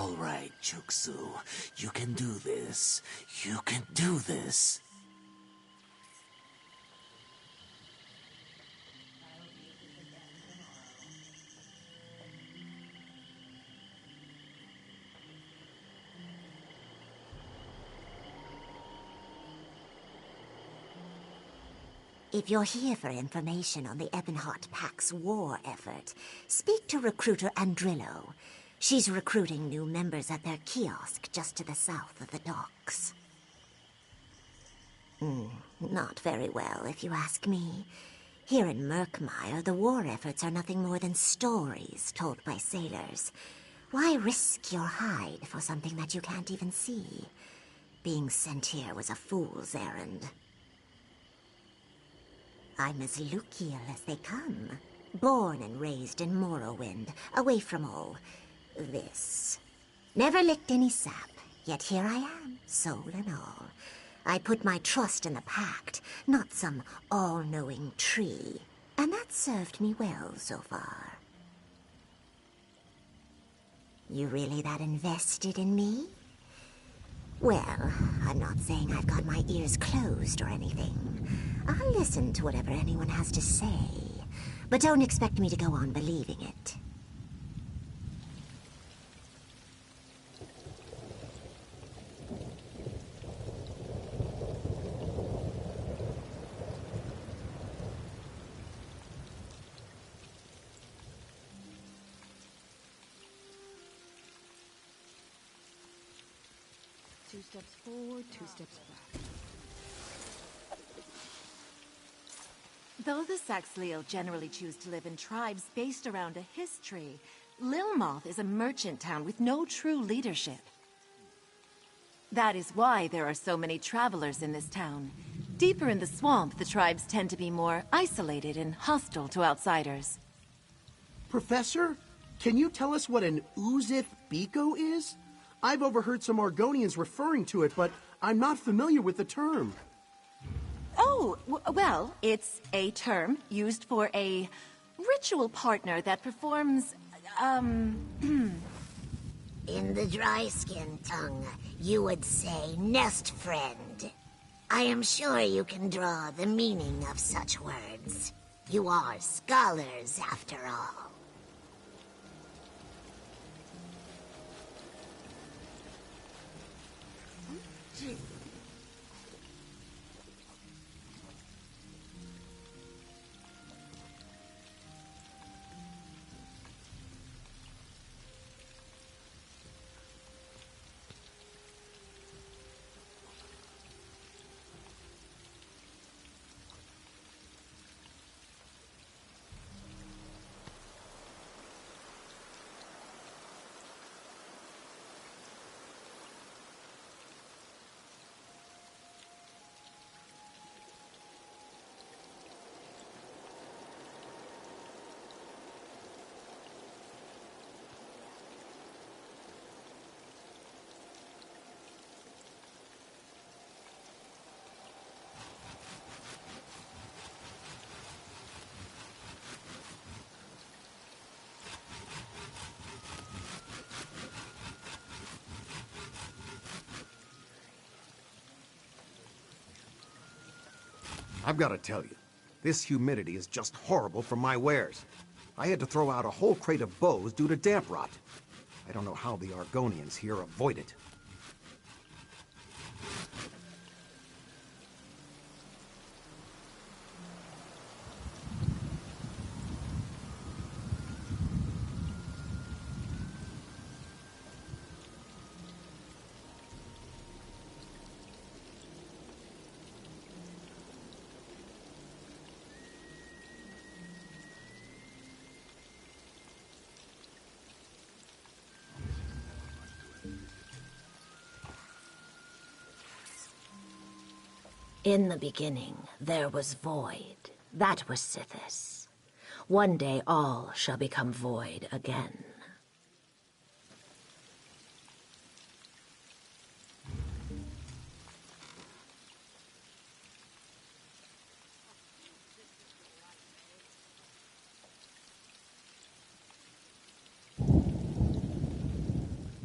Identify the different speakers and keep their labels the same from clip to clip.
Speaker 1: All right, Chuksu. You can do this. You can do this.
Speaker 2: If you're here for information on the Ebonheart Pack's war effort, speak to Recruiter Andrillo. She's recruiting new members at their kiosk just to the south of the docks. Not very well, if you ask me. Here in Murkmire, the war efforts are nothing more than stories told by sailors. Why risk your hide for something that you can't even see? Being sent here was a fool's errand. I'm as Lukiel as they come. Born and raised in Morrowind, away from all this. Never licked any sap, yet here I am, soul and all. I put my trust in the Pact, not some all-knowing tree. And that served me well so far. You really that invested in me? Well, I'm not saying I've got my ears closed or anything. I'll listen to whatever anyone has to say, but don't expect me to go on believing it.
Speaker 3: Two steps forward, two steps back. Though the Saxhleel generally choose to live in tribes based around a history, Lilmoth is a merchant town with no true leadership. That is why there are so many travelers in this town. Deeper in the swamp, the tribes tend to be more isolated and hostile to outsiders.
Speaker 4: Professor, can you tell us what an Uzith Biko is? I've overheard some Argonians referring to it, but I'm not familiar with the term.
Speaker 3: Oh, well, it's a term used for a ritual partner that performs,
Speaker 2: In the dry-skin tongue, you would say nest friend. I am sure you can draw the meaning of such words. You are scholars, after all.
Speaker 5: I've got to tell you, this humidity is just horrible for my wares. I had to throw out a whole crate of bows due to damp rot. I don't know how the Argonians here avoid it.
Speaker 6: In the beginning, there was void. That was Sithis. One day all shall become void again.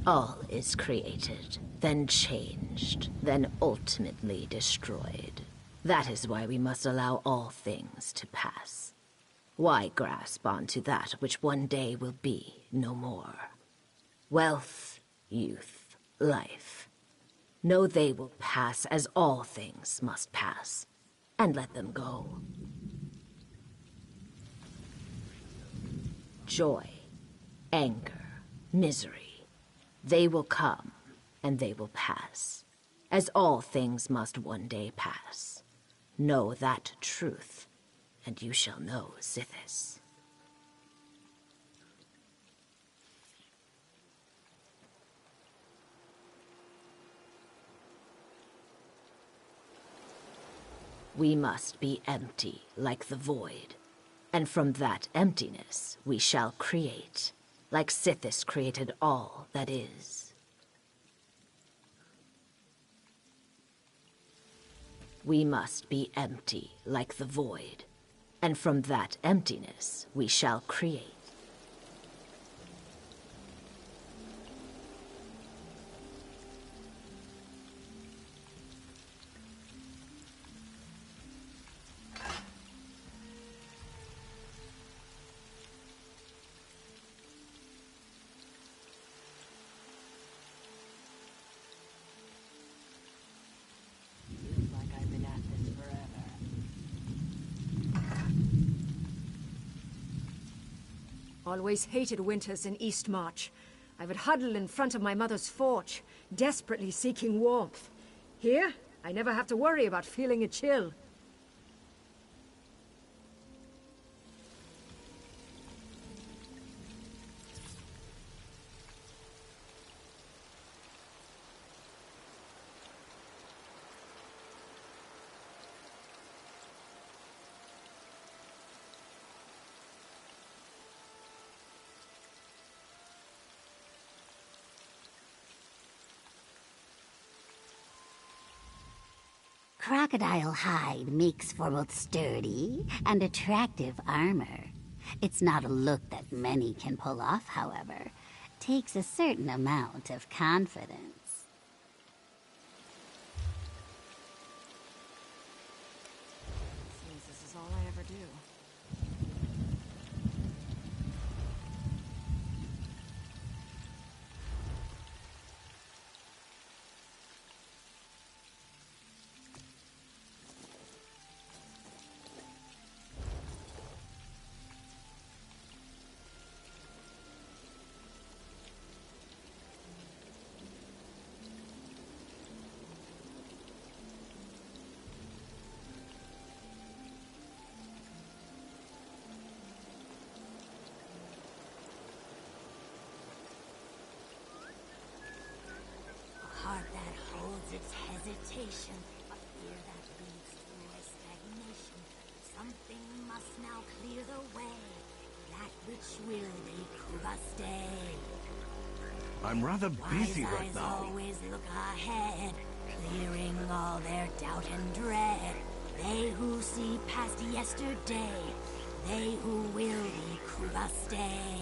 Speaker 6: All is created, then changed, then ultimately destroyed. That is why we must allow all things to pass. Why grasp onto that which one day will be no more? Wealth, youth, life. Know they will pass as all things must pass, and let them go. Joy, anger, misery. They will come, and they will pass, as all things must one day pass. Know that truth, and you shall know Sithis. We must be empty like the void, and from that emptiness we shall create, like Sithis created all that is. We must be empty like the void, and from that emptiness we shall create.
Speaker 7: Always hated winters in Eastmarch. I would huddle in front of my mother's forge, desperately seeking warmth. Here, I never have to worry about feeling a chill.
Speaker 8: Crocodile hide makes for both sturdy and attractive armor. It's not a look that many can pull off, however. Takes a certain amount of confidence.
Speaker 7: Seems this is all I ever do.
Speaker 8: Heart that holds its hesitation, a fear that leads to a stagnation. Something must now clear the way, that which will make Kuva stay.
Speaker 9: I'm rather busy
Speaker 8: Wise
Speaker 9: right
Speaker 8: eyes
Speaker 9: now.
Speaker 8: always look ahead, clearing all their doubt and dread. They who see past yesterday, they who will be Kuva stay.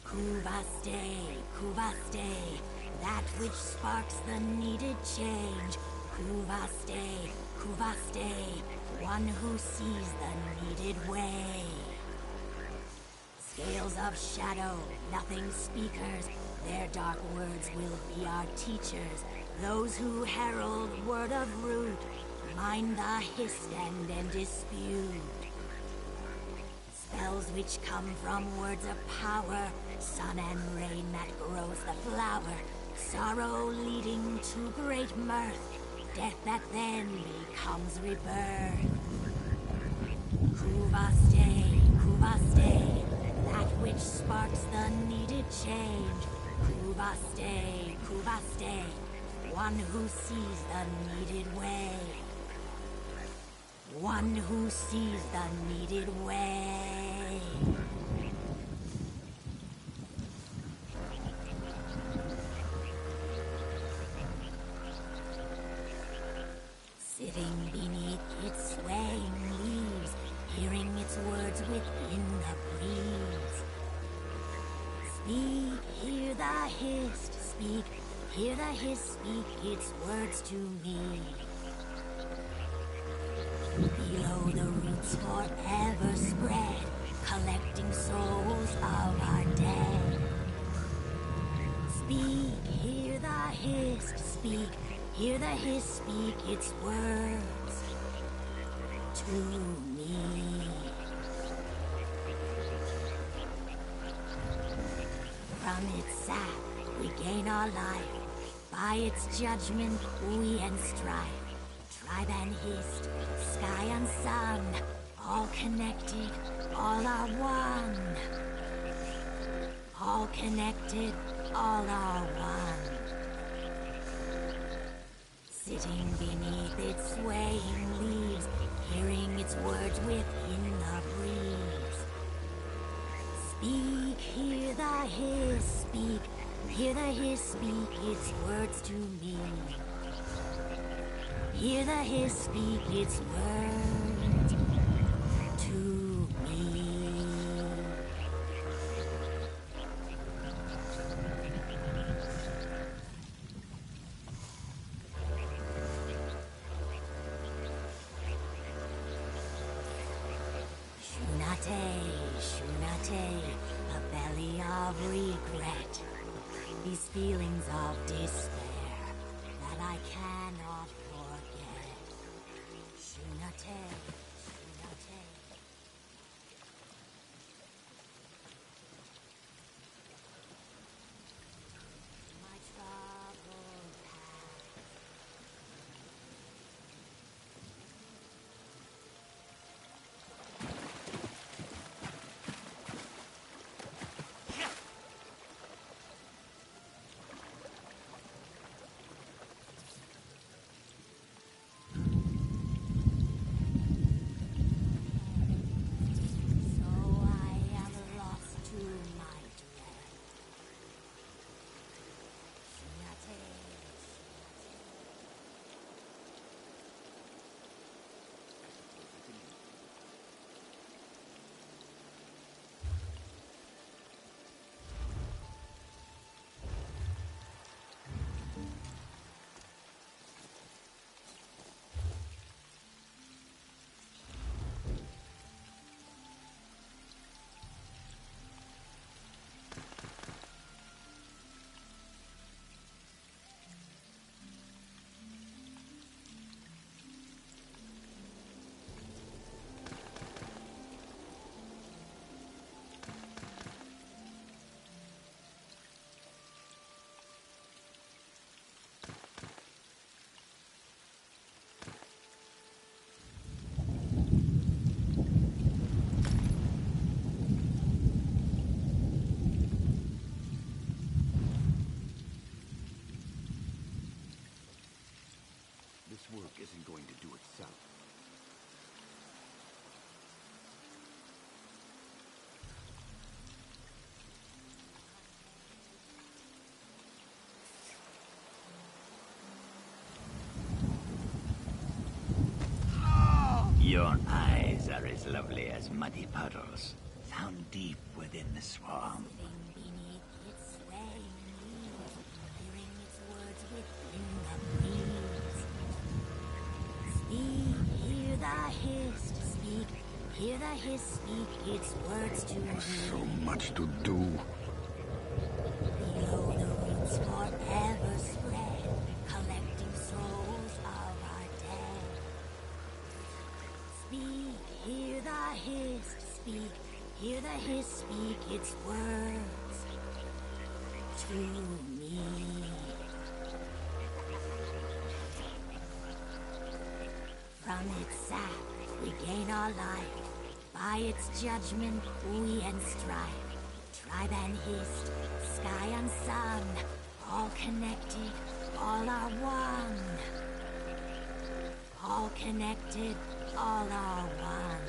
Speaker 8: Kuva stay, that which sparks the needed change. Kuva stay, one who sees the needed way. Scales of shadow, nothing speakers, their dark words will be our teachers. Those who herald word of root, mind the hiss and dispute. Spells which come from words of power, sun and rain that grows the flower, sorrow leading to great mirth, death that then becomes rebirth. Kuva stay, that which sparks the needed change. Kuva stay, one who sees the needed way. One who sees the needed way. Sitting beneath its swaying leaves, hearing its words within the breeze.
Speaker 2: Speak, hear the hiss, speak, hear the hiss, speak its words to me. Below the roots forever spread, collecting souls of our dead. Speak, hear the hiss, speak, hear the hiss, speak its words to me. From its sap we gain our life, by its judgment we and strife. Tribe and hist, sky and sun, all connected, all are one. All connected, all are one. Sitting beneath its swaying leaves, hearing its words within the breeze. Speak, hear the hiss, speak, hear the hiss, speak its words to me. Hear the hiss, speak its words to me. Shunate, a belly of regret. These feelings of despair that I cannot forget. Shunate. My troubled past.
Speaker 9: This work isn't going to do itself.
Speaker 1: Your eyes are as lovely as muddy puddles, found deep within the swamp.
Speaker 2: Beneath its swaying leaves, hearing its words within the breeze. Speak, hear the hiss, speak, hear the hiss, speak its words to me.
Speaker 9: So much to do.
Speaker 2: Below the roots forever spread, collecting souls of our dead. Speak, hear the hiss, speak, hear the hiss, speak its words to me. From its sap we gain our life, by its judgment we and strife. Tribe and hist, sky and sun, all connected, all are one. All connected, all are one.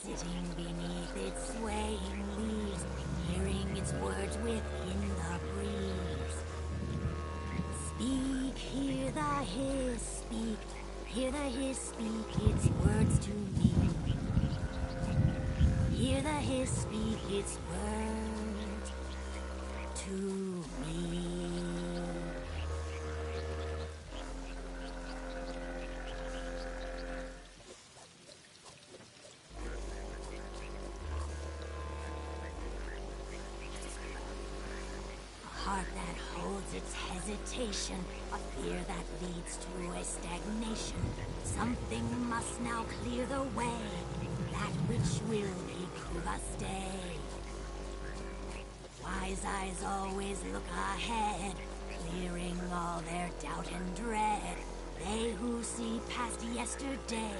Speaker 2: Sitting beneath its swaying leaves, hearing its words within the breeze. Speak, hear the hiss, speak, hear the hiss, speak its words to me.
Speaker 8: Hear the hiss speak its words to me. A heart that holds its hesitation, a fear that leads to a stagnation. Something must now clear the way, that which will prove us day. Wise eyes always look ahead, clearing all their doubt and dread. They who see past yesterday,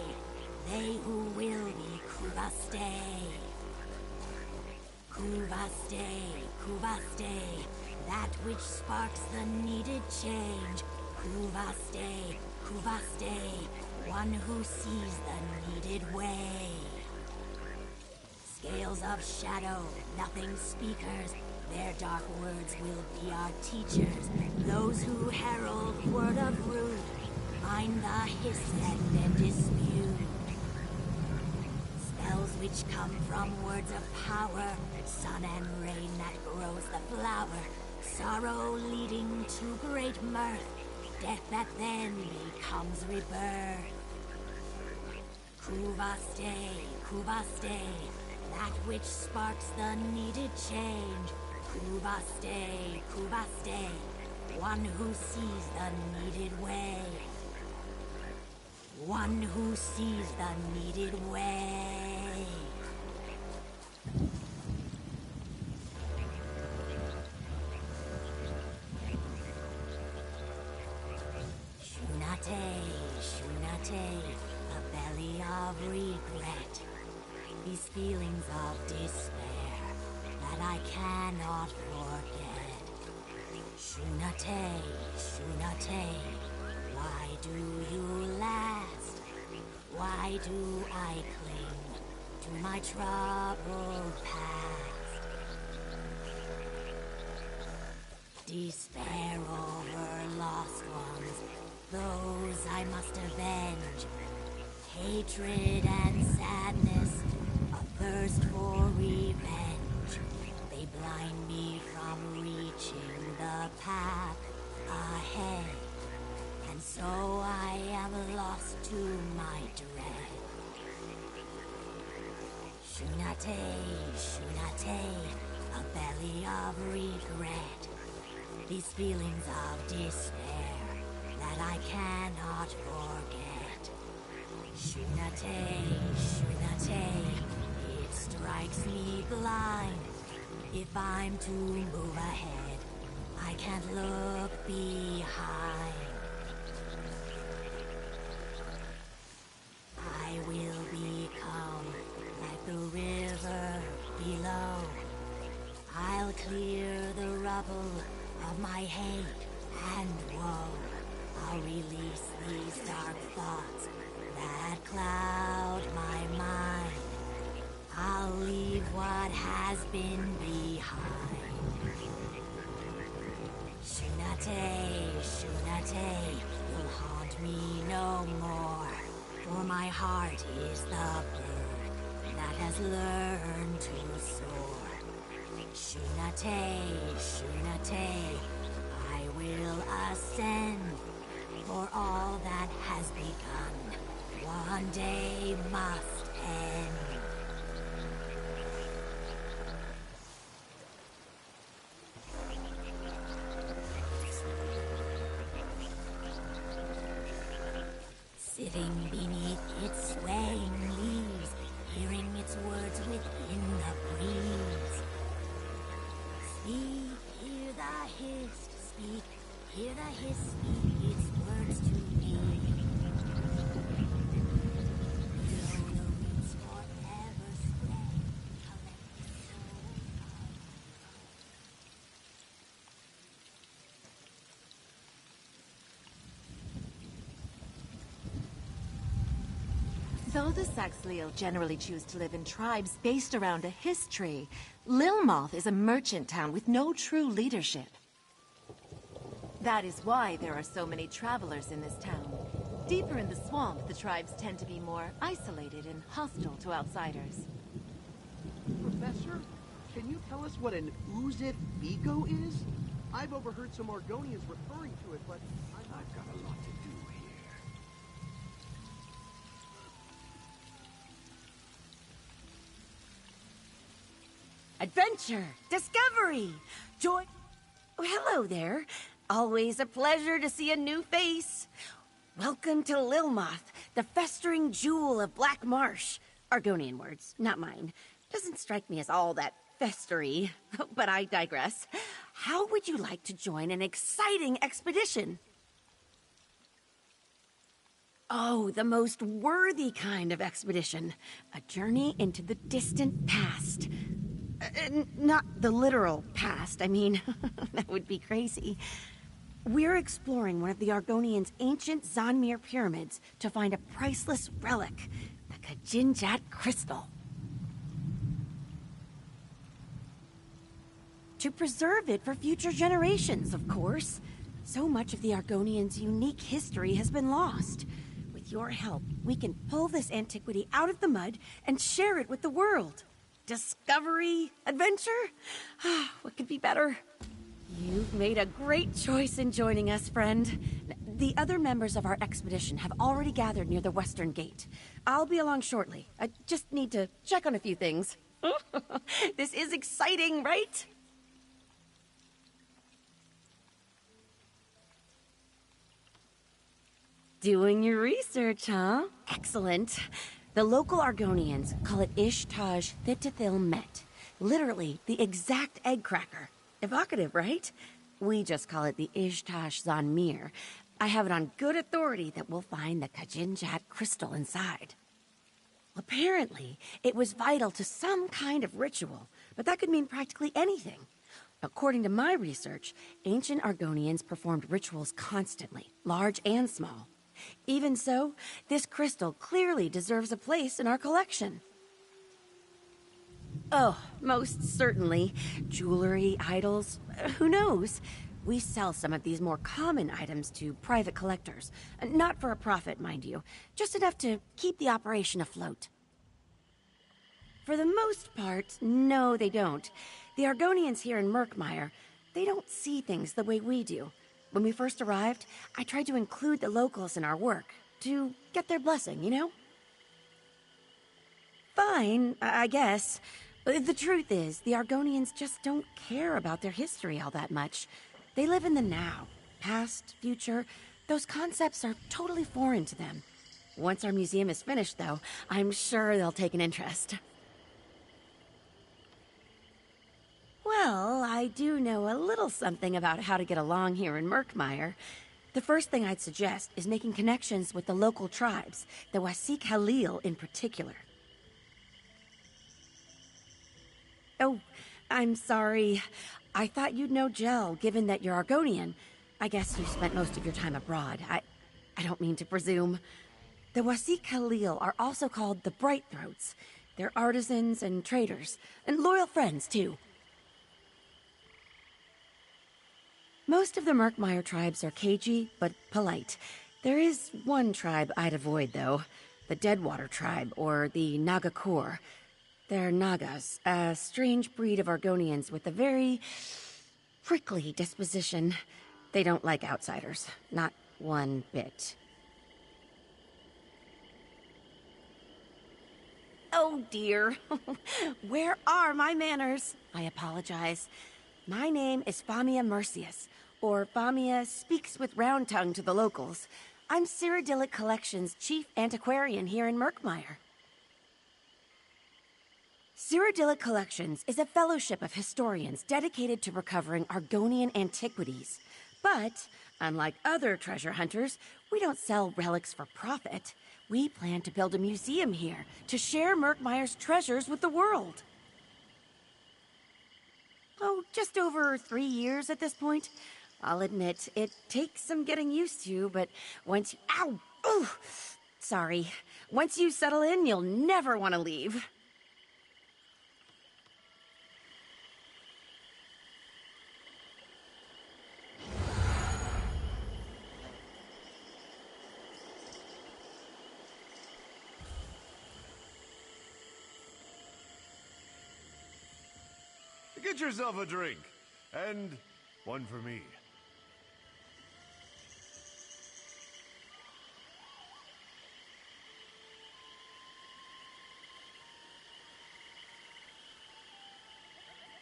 Speaker 8: they who will be Kuvaste. Kuvaste, that which sparks the needed change. Kuvaste, one who sees the needed way. Scales of shadow, nothing speakers, their dark words will be our teachers. Those who herald word of ruth, mind the hiss and then dispute. Spells which come from words of power, sun and rain that grows the flower. Sorrow leading to great mirth, death that then becomes rebirth. Kuvaste, that which sparks the needed change. Kuvaste, one who sees the needed way. One who sees the needed way. Shunate, a belly of regret. These feelings of despair that I cannot forget. Shunate, why do you last? Why do I cling to my troubled past? Despair over lost ones, those I must avenge. Hatred and sadness, a thirst for revenge. They blind me from reaching the path ahead. And so I am lost to my dread. Shunate, a belly of regret. These feelings of despair that I cannot forget. Shunate, it strikes me blind. If I'm to move ahead, I can't look behind. I will become like the river below. I'll clear the rubble of my hate and woe. I'll release these dark thoughts that cloud my mind. I'll leave what has been behind. Shunate, you'll haunt me no more. For my heart is the bird that has learned to soar. Shunate, I will ascend. For all that has begun, one day must end. Sitting beneath its swaying leaves, hearing its words within the breeze. Speak, hear the hiss, speak, hear the hiss, speak its words to me. Till the roots forever spread, collect the soul of.
Speaker 3: Though the Saxhleel generally choose to live in tribes based around a history, Lilmoth is a merchant town with no true leadership. That is why there are so many travelers in this town. Deeper in the swamp, the tribes tend to be more isolated and hostile to outsiders.
Speaker 4: Professor, can you tell us what an Uzith Biko is? I've overheard some Argonians referring to it, but
Speaker 9: I've got a lot to do here.
Speaker 10: Adventure, discovery, joy. Oh, hello there. Always a pleasure to see a new face. Welcome to Lilmoth, the festering jewel of Black Marsh. Argonian words, not mine. Doesn't strike me as all that festery, but I digress. How would you like to join an exciting expedition? Oh, the most worthy kind of expedition. A journey into the distant past. Not the literal past, I mean, that would be crazy. We're exploring one of the Argonians' ancient Zanmir pyramids to find a priceless relic, the Kajinjat crystal. To preserve it for future generations, of course. So much of the Argonians' unique history has been lost. With your help, we can pull this antiquity out of the mud and share it with the world. Discovery, adventure? What could be better? You've made a great choice in joining us, friend. The other members of our expedition have already gathered near the western gate. I'll be along shortly. I just need to check on a few things. This is exciting, right? Doing your research, huh? Excellent. The local Argonians call it Ishtaj Thitithil Met. Literally, the exact egg cracker. Evocative, right? We just call it the Ishtaj Zanmir. I have it on good authority that we'll find the Kajinjat crystal inside. Apparently, it was vital to some kind of ritual, but that could mean practically anything. According to my research, ancient Argonians performed rituals constantly, large and small. Even so, this crystal clearly deserves a place in our collection. Oh, most certainly. Jewelry, idols, who knows? We sell some of these more common items to private collectors. Not for a profit, mind you. Just enough to keep the operation afloat. For the most part, no, they don't. The Argonians here in Murkmire, they don't see things the way we do. When we first arrived, I tried to include the locals in our work, to get their blessing, you know? Fine, I guess. The truth is, the Argonians just don't care about their history all that much. They live in the now. Past, future, those concepts are totally foreign to them. Once our museum is finished, though, I'm sure they'll take an interest. Well, I do know a little something about how to get along here in Murkmire. The first thing I'd suggest is making connections with the local tribes, the Wasik Halil in particular. Oh, I'm sorry. I thought you'd know Jel, given that you're Argonian. I guess you spent most of your time abroad. I don't mean to presume. The Wasik Halil are also called the Brightthroats. They're artisans and traders, and loyal friends, too. Most of the Murkmire tribes are cagey, but polite. There is one tribe I'd avoid, though. The Deadwater tribe, or the Nagakor. They're Nagas, a strange breed of Argonians with a very prickly disposition. They don't like outsiders. Not one bit. Oh, dear. Where are my manners? I apologize. My name is Famia Mercius, or Famia Speaks with Round Tongue to the locals. I'm Cyrodiilic Collection's chief antiquarian here in Murkmire. Cyrodiilic Collections is a fellowship of historians dedicated to recovering Argonian antiquities. But, unlike other treasure hunters, we don't sell relics for profit. We plan to build a museum here to share Murkmire's treasures with the world. Oh, just over 3 years at this point. I'll admit, it takes some getting used to, but once you... Ow! Ooh! Sorry. Once you settle in, you'll never want to leave.
Speaker 11: Get yourself a drink. And one for me.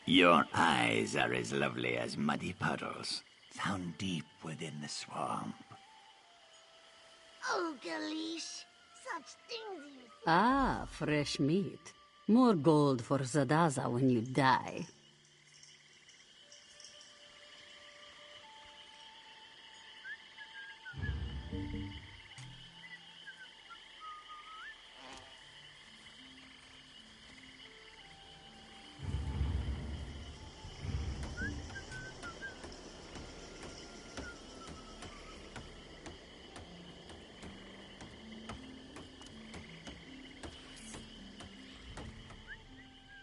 Speaker 1: Your eyes are as lovely as muddy puddles, found deep within the swamp.
Speaker 2: Oh, Galish, such things you...
Speaker 12: Ah, fresh meat. More gold for Zadaza when you die.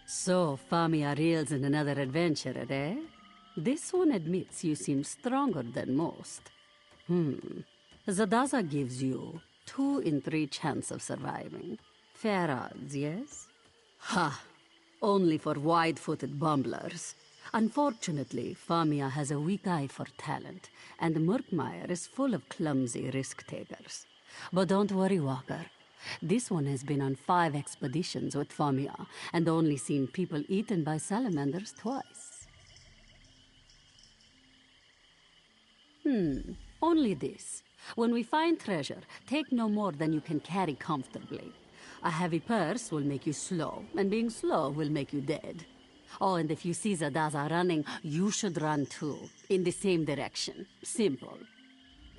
Speaker 12: So, Famia reels in another adventure, eh? This one admits you seem stronger than most. Zadaza gives you 2 in 3 chance of surviving. Fair odds, yes? Ha! Only for wide-footed bumblers. Unfortunately, Famia has a weak eye for talent, and Murkmire is full of clumsy risk-takers. But don't worry, Walker. This one has been on 5 expeditions with Famia, and only seen people eaten by salamanders twice. Only this. When we find treasure, take no more than you can carry comfortably. A heavy purse will make you slow, and being slow will make you dead. Oh, and if you see Zadaza running, you should run too, in the same direction. Simple.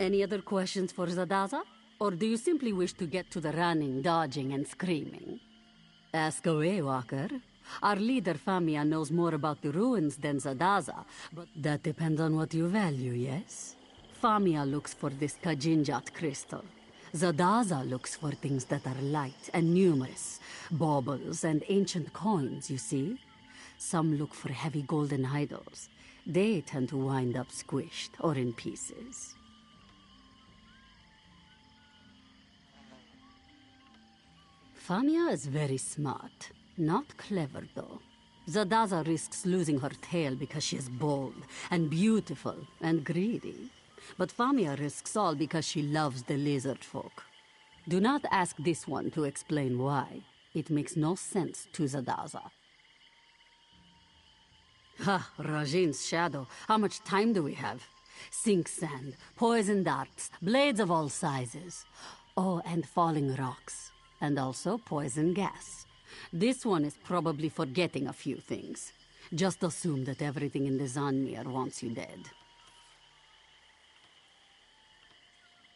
Speaker 12: Any other questions for Zadaza? Or do you simply wish to get to the running, dodging, and screaming? Ask away, Walker. Our leader, Famia, knows more about the ruins than Zadaza, but that depends on what you value, yes? Famia looks for this Kajinjat crystal. Zadaza looks for things that are light and numerous. Baubles and ancient coins, you see? Some look for heavy golden idols. They tend to wind up squished or in pieces. Famia is very smart. Not clever, though. Zadaza risks losing her tail because she is bold, and beautiful, and greedy. But Famia risks all because she loves the lizard folk. Do not ask this one to explain why. It makes no sense to Zadaza. Ha, Rajin's shadow. How much time do we have? Sink sand, poison darts, blades of all sizes. Oh, and falling rocks. And also poison gas. This one is probably forgetting a few things. Just assume that everything in the Zanmir wants you dead.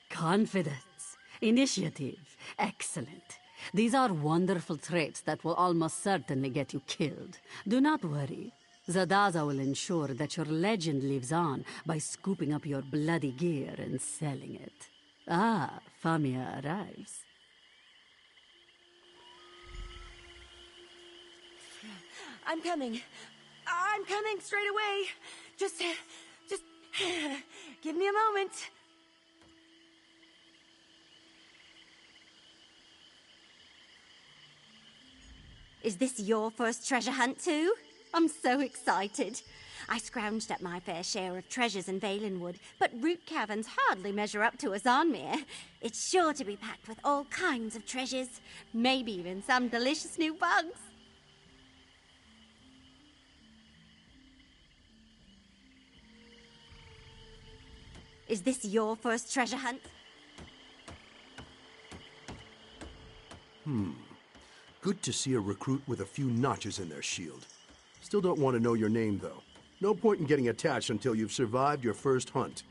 Speaker 12: Confidence, initiative, excellent. These are wonderful traits that will almost certainly get you killed. Do not worry. Zadaza will ensure that your legend lives on by scooping up your bloody gear and selling it. Ah, Famia arrives.
Speaker 10: I'm coming. I'm coming straight away. Just give me a moment.
Speaker 13: Is this your first treasure hunt too? I'm so excited. I scrounged up my fair share of treasures in Valenwood, but root caverns hardly measure up to a Zanmir. It's sure to be packed with all kinds of treasures, maybe even some delicious new bugs. Is this your first treasure hunt?
Speaker 4: Good to see a recruit with a few notches in their shield. Still don't want to know your name, though. No point in getting attached until you've survived your first hunt.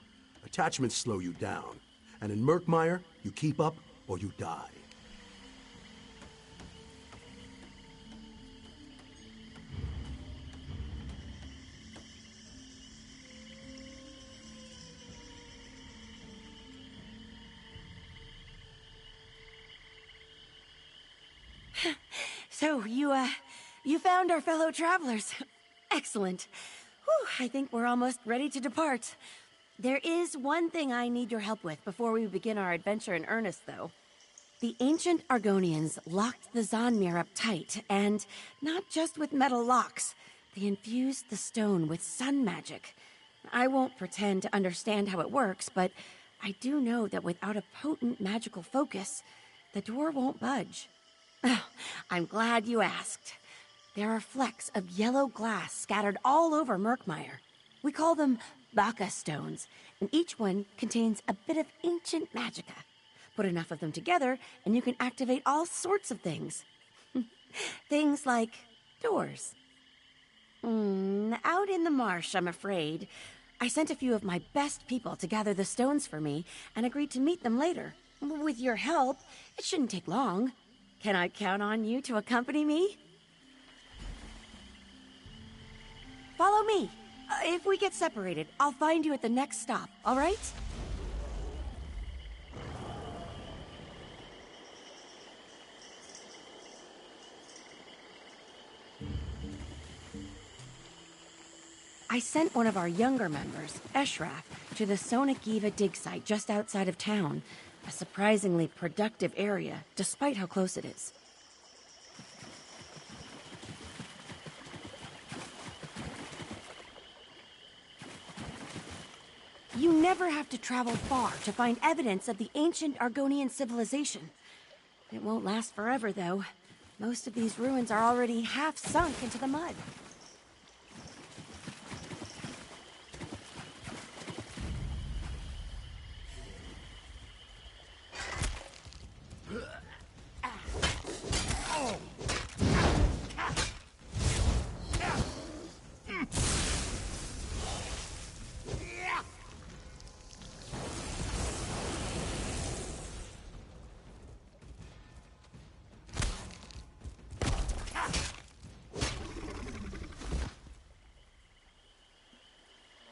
Speaker 4: Attachments slow you down. And in Murkmire, you keep up or you die.
Speaker 10: So, you found our fellow travelers. Excellent. Whew, I think we're almost ready to depart. There is one thing I need your help with before we begin our adventure in earnest, though. The ancient Argonians locked the Zanmir up tight, and not just with metal locks. They infused the stone with sun magic. I won't pretend to understand how it works, but I do know that without a potent magical focus, the door won't budge. I'm glad you asked. There are flecks of yellow glass scattered all over Murkmire. We call them Baka stones, and each one contains a bit of ancient magicka. Put enough of them together, and you can activate all sorts of things. Things like doors. Out in the marsh, I'm afraid. I sent a few of my best people to gather the stones for me, and agreed to meet them later. With your help, it shouldn't take long. Can I count on you to accompany me? Follow me. If we get separated, I'll find you at the next stop, all right? I sent one of our younger members, Eshraf, to the Sonagiva dig site just outside of town. A surprisingly productive area, despite how close it is. You never have to travel far to find evidence of the ancient Argonian civilization. It won't last forever, though. Most of these ruins are already half sunk into the mud.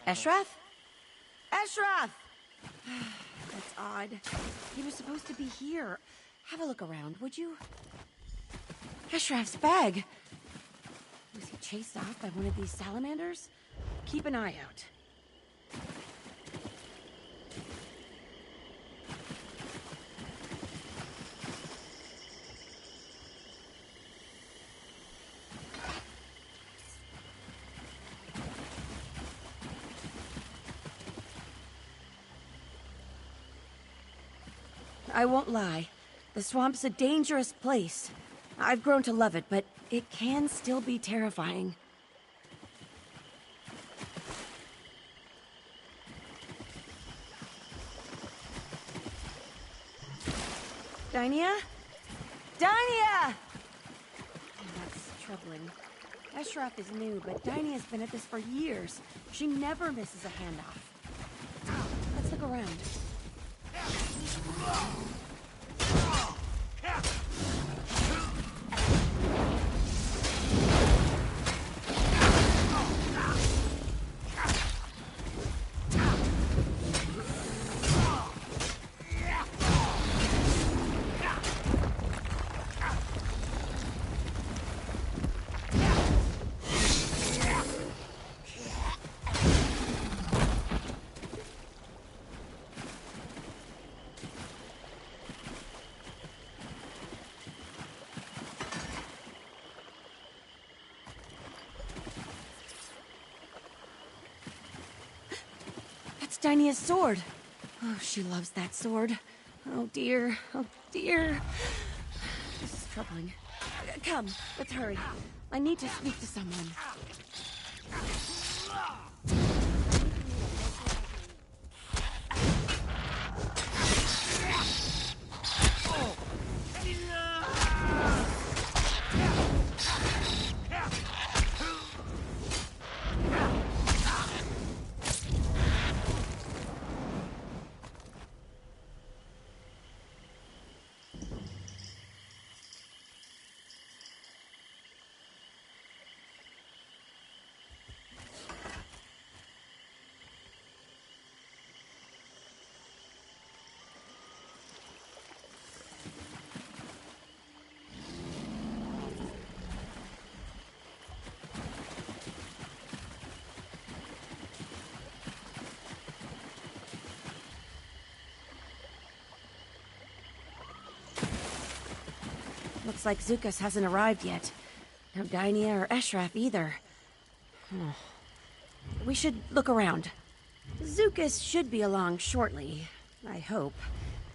Speaker 10: Eshraf? Eshraf! That's odd. He was supposed to be here. Have a look around, would you? Eshraf's bag! Was he chased off by one of these salamanders? Keep an eye out. I won't lie. The swamp's a dangerous place. I've grown to love it, but it can still be terrifying. Dynia? Dynia! That's troubling. Eshraf is new, but Dynia's been at this for years. She never misses a handoff. Let's look around. Dynia's sword. Oh, she loves that sword. Oh dear, oh dear. This is troubling. Come, let's hurry. I need to speak to someone. Looks like Zukas hasn't arrived yet. No Dynia or Eshraf either. We should look around. Zukas should be along shortly, I hope.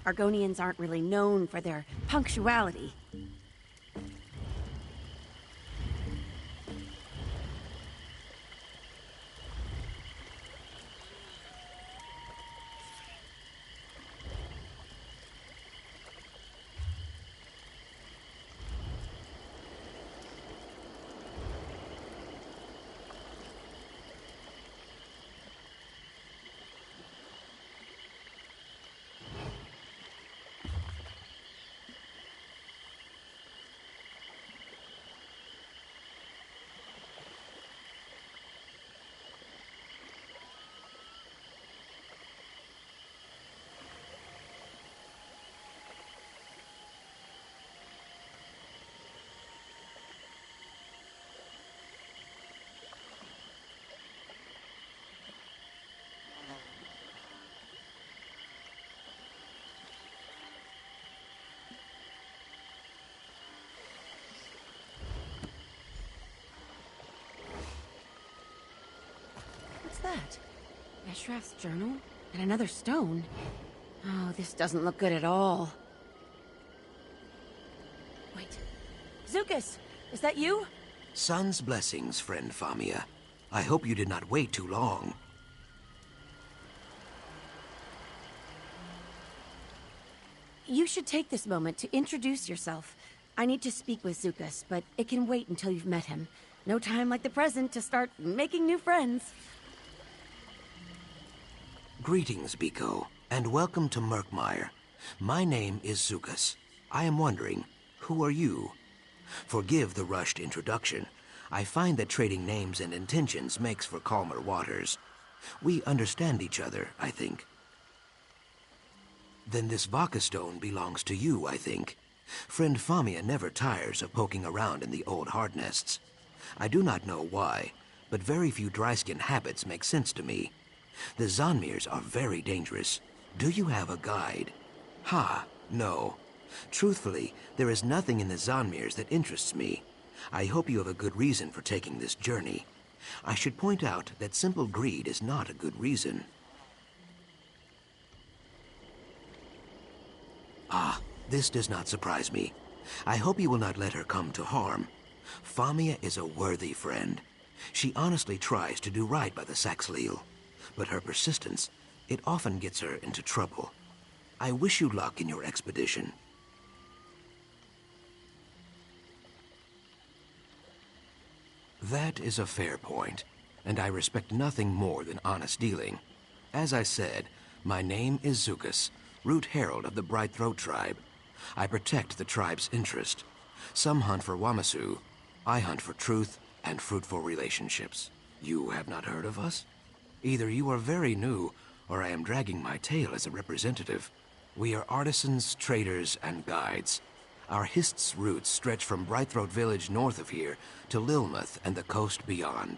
Speaker 10: Argonians aren't really known for their punctuality. What's that? Eshraf's journal? And another stone? Oh, this doesn't look good at all. Wait. Zukas! Is that you?
Speaker 14: Sun's blessings, friend Famia. I hope you did not wait too long.
Speaker 10: You should take this moment to introduce yourself. I need to speak with Zukas, but it can wait until you've met him. No time like the present to start making new friends.
Speaker 14: Greetings, Biko, and welcome to Murkmire. My name is Zukas. I am wondering, who are you? Forgive the rushed introduction. I find that trading names and intentions makes for calmer waters. We understand each other, I think. Then this Vaka stone belongs to you, I think. Friend Famia never tires of poking around in the old hard nests. I do not know why, but very few dry-skin habits make sense to me. The Zonmirs are very dangerous. Do you have a guide? Ha, no. Truthfully, there is nothing in the Zonmirs that interests me. I hope you have a good reason for taking this journey. I should point out that simple greed is not a good reason. Ah, this does not surprise me. I hope you will not let her come to harm. Famia is a worthy friend. She honestly tries to do right by the Saxhleel, but her persistence, it often gets her into trouble. I wish you luck in your expedition. That is a fair point, and I respect nothing more than honest dealing. As I said, my name is Zukas, Root Herald of the Brightthroat tribe. I protect the tribe's interest. Some hunt for Wamasu. I hunt for truth and fruitful relationships. You have not heard of us? Either you are very new, or I am dragging my tail as a representative. We are artisans, traders, and guides. Our Hist's roots stretch from Brightthroat village north of here to Lilmuth and the coast beyond.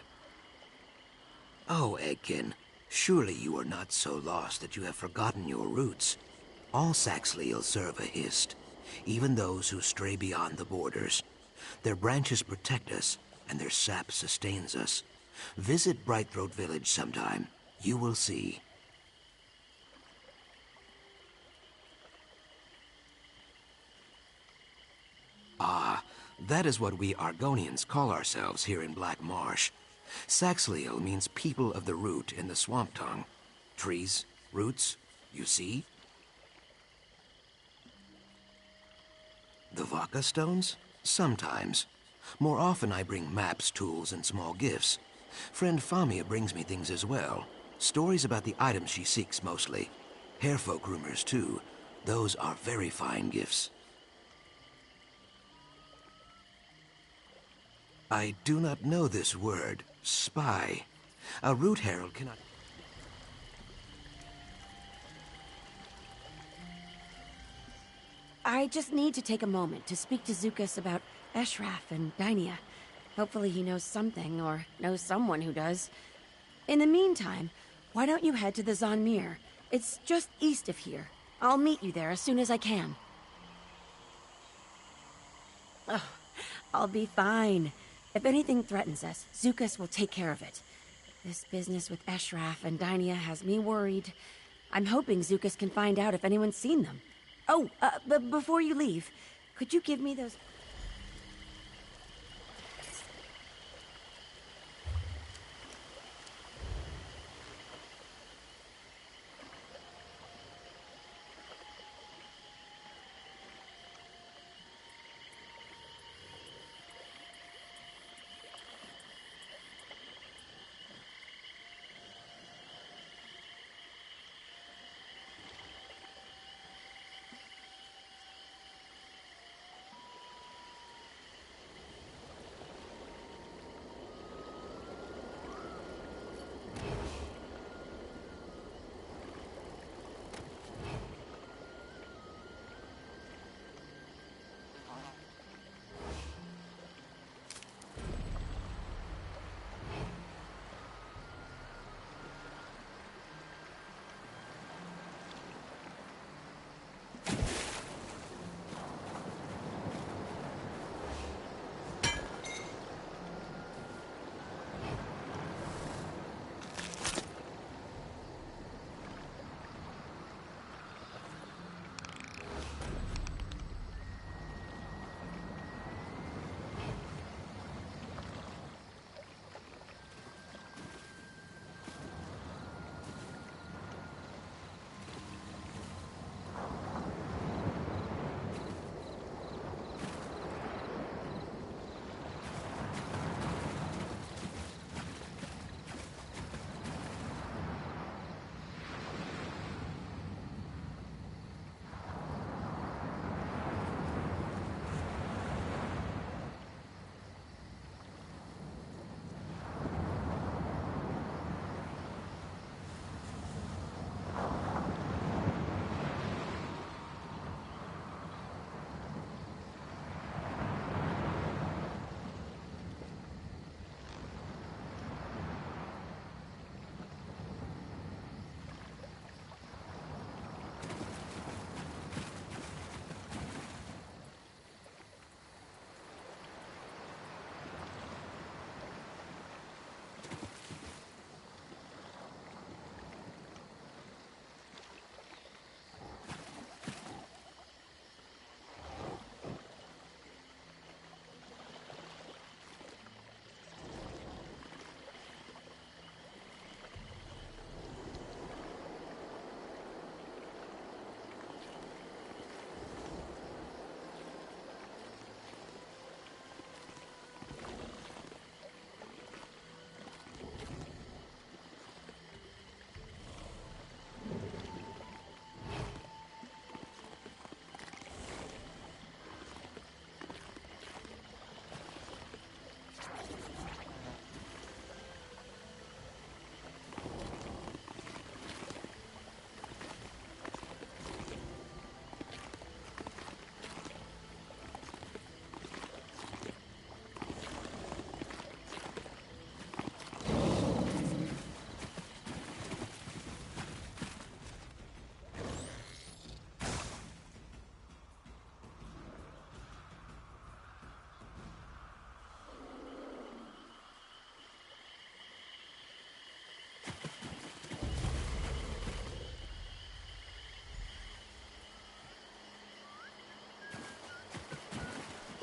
Speaker 14: Oh, Eggkin, surely you are not so lost that you have forgotten your roots. All Saxhleel serve a Hist, even those who stray beyond the borders. Their branches protect us, and their sap sustains us. Visit Brightthroat village sometime. You will see. Ah, that is what we Argonians call ourselves here in Black Marsh. Saxhleel means people of the root in the swamp tongue. Trees, roots, you see? The Vaka stones? Sometimes. More often I bring maps, tools, and small gifts. Friend Famia brings me things as well. Stories about the items she seeks mostly. Hairfolk rumors too. Those are very fine gifts. I do not know this word, spy. A root herald cannot...
Speaker 10: I just need to take a moment to speak to Zukas about Eshraf and Dainia. Hopefully he knows something, or knows someone who does. In the meantime, why don't you head to the Zonmir? It's just east of here. I'll meet you there as soon as I can. Oh, I'll be fine. If anything threatens us, Zukas will take care of it. This business with Eshraf and Dynia has me worried. I'm hoping Zukas can find out if anyone's seen them. Oh, but before you leave, could you give me those...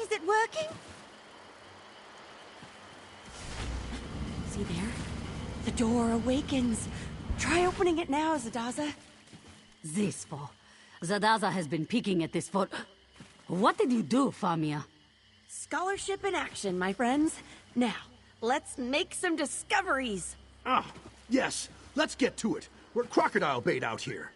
Speaker 13: Is it working?
Speaker 10: See there? The door awakens. Try opening it now, Zadaza.
Speaker 12: This for. Zadaza has been peeking at this for... What did you do, Famia?
Speaker 10: Scholarship in action, my friends. Now, let's make some discoveries.
Speaker 4: Ah, yes. Let's get to it. We're crocodile bait out here.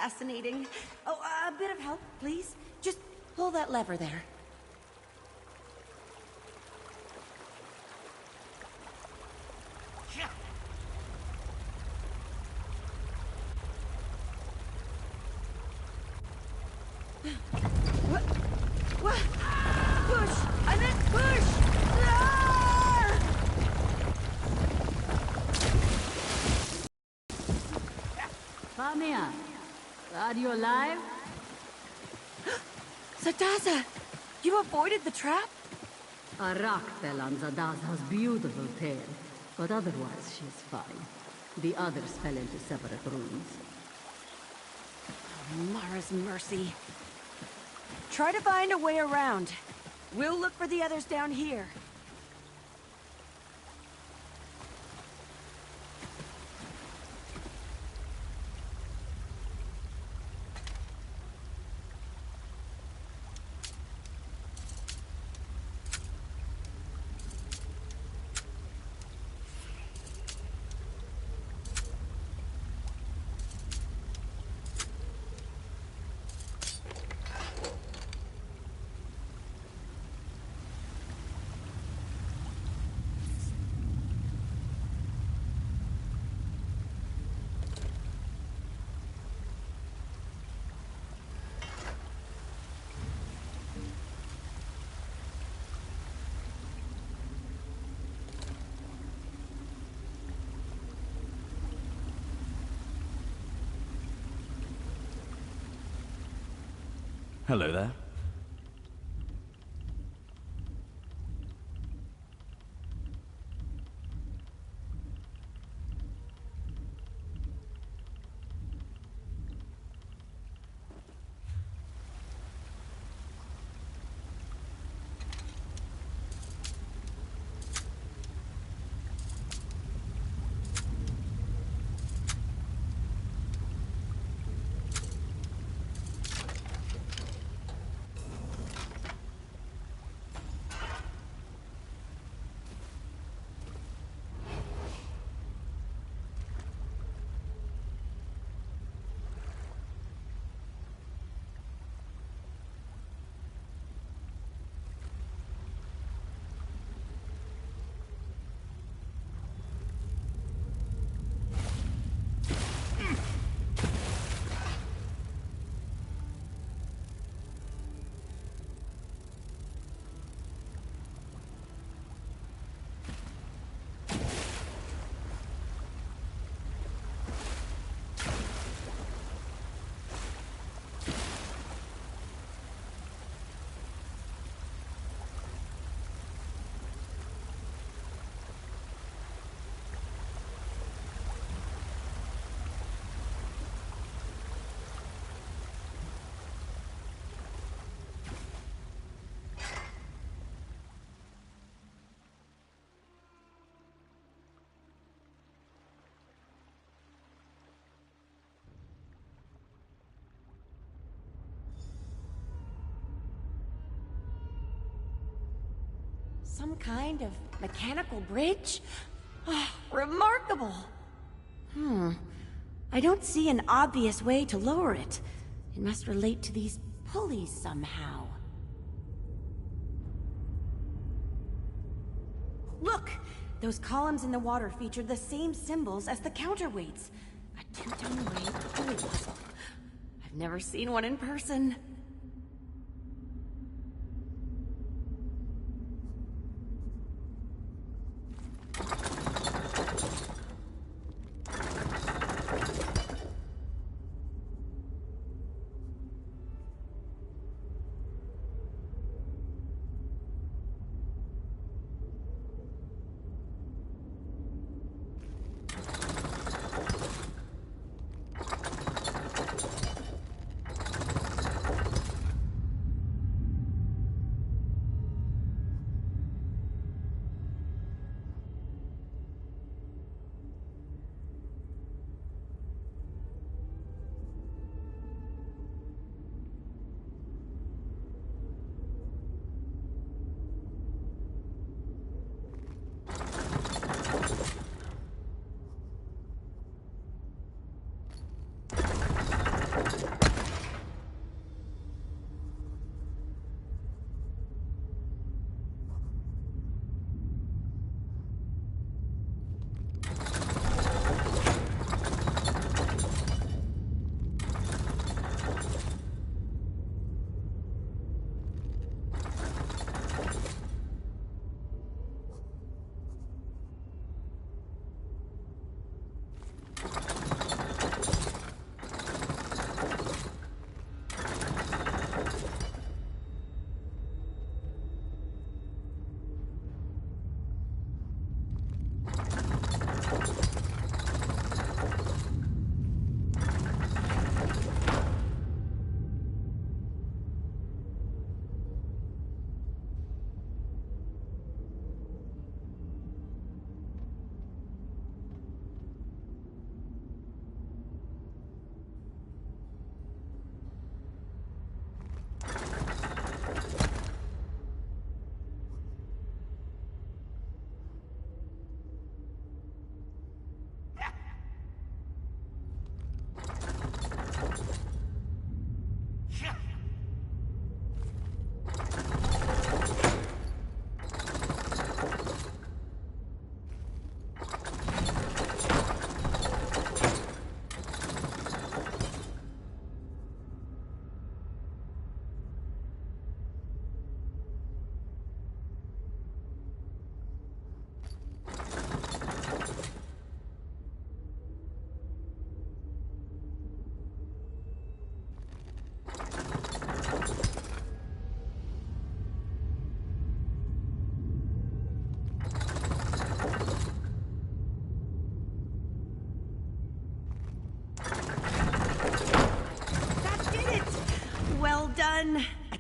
Speaker 10: fascinating. Oh, a bit of help, please. Just pull that lever there. What? Push! I meant push! Ah!
Speaker 12: Lamia, are you alive?
Speaker 10: Zadaza! You avoided the trap?
Speaker 12: A rock fell on Zadaza's beautiful tail, but otherwise she's fine. The others fell into separate rooms.
Speaker 10: Oh, Mara's mercy. Try to find a way around. We'll look for the others down here.
Speaker 15: Hello there.
Speaker 10: Some kind of mechanical bridge? Oh, remarkable! I don't see an obvious way to lower it. It must relate to these pulleys somehow. Look! Those columns in the water feature the same symbols as the counterweights. A two-ton weight pulley puzzle. I've never seen one in person.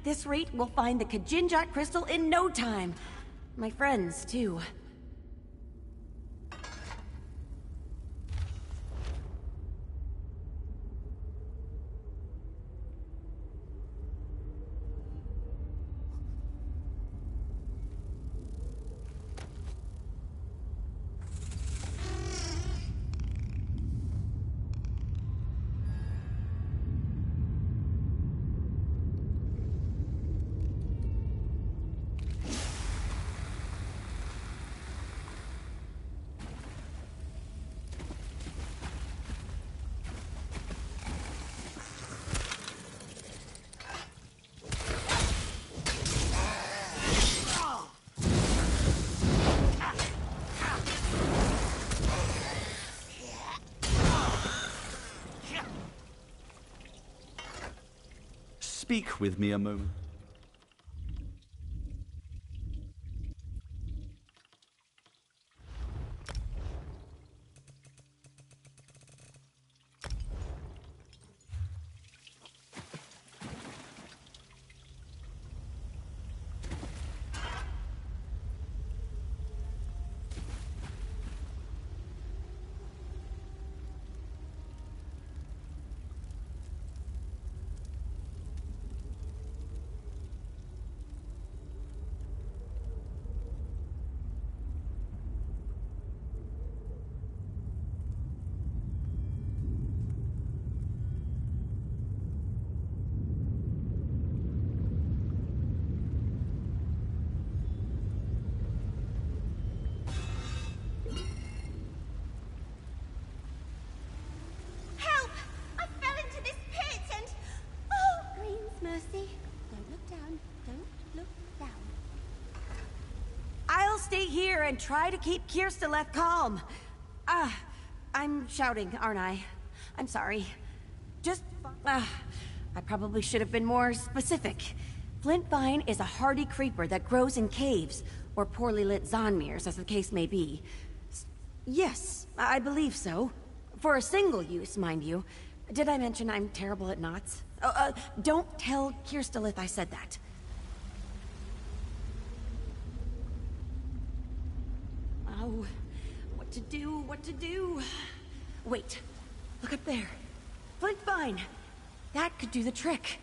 Speaker 10: At this rate, we'll find the Kajinjat crystal in no time. My friends, too.
Speaker 15: Speak with me a moment. Stay here and try to keep Kirsteleth calm. I'm shouting, aren't I? I'm sorry. Just, I probably should have been more specific. Flint vine is a hardy creeper that grows in caves, or poorly lit Zonmirs, as the case may be. Yes, I believe so. For a single use, mind you. Did I mention I'm terrible at knots? Don't tell Kirsteleth I said that. Oh, what to do, what to do? Wait, look up there. Flint vine. That could do the trick.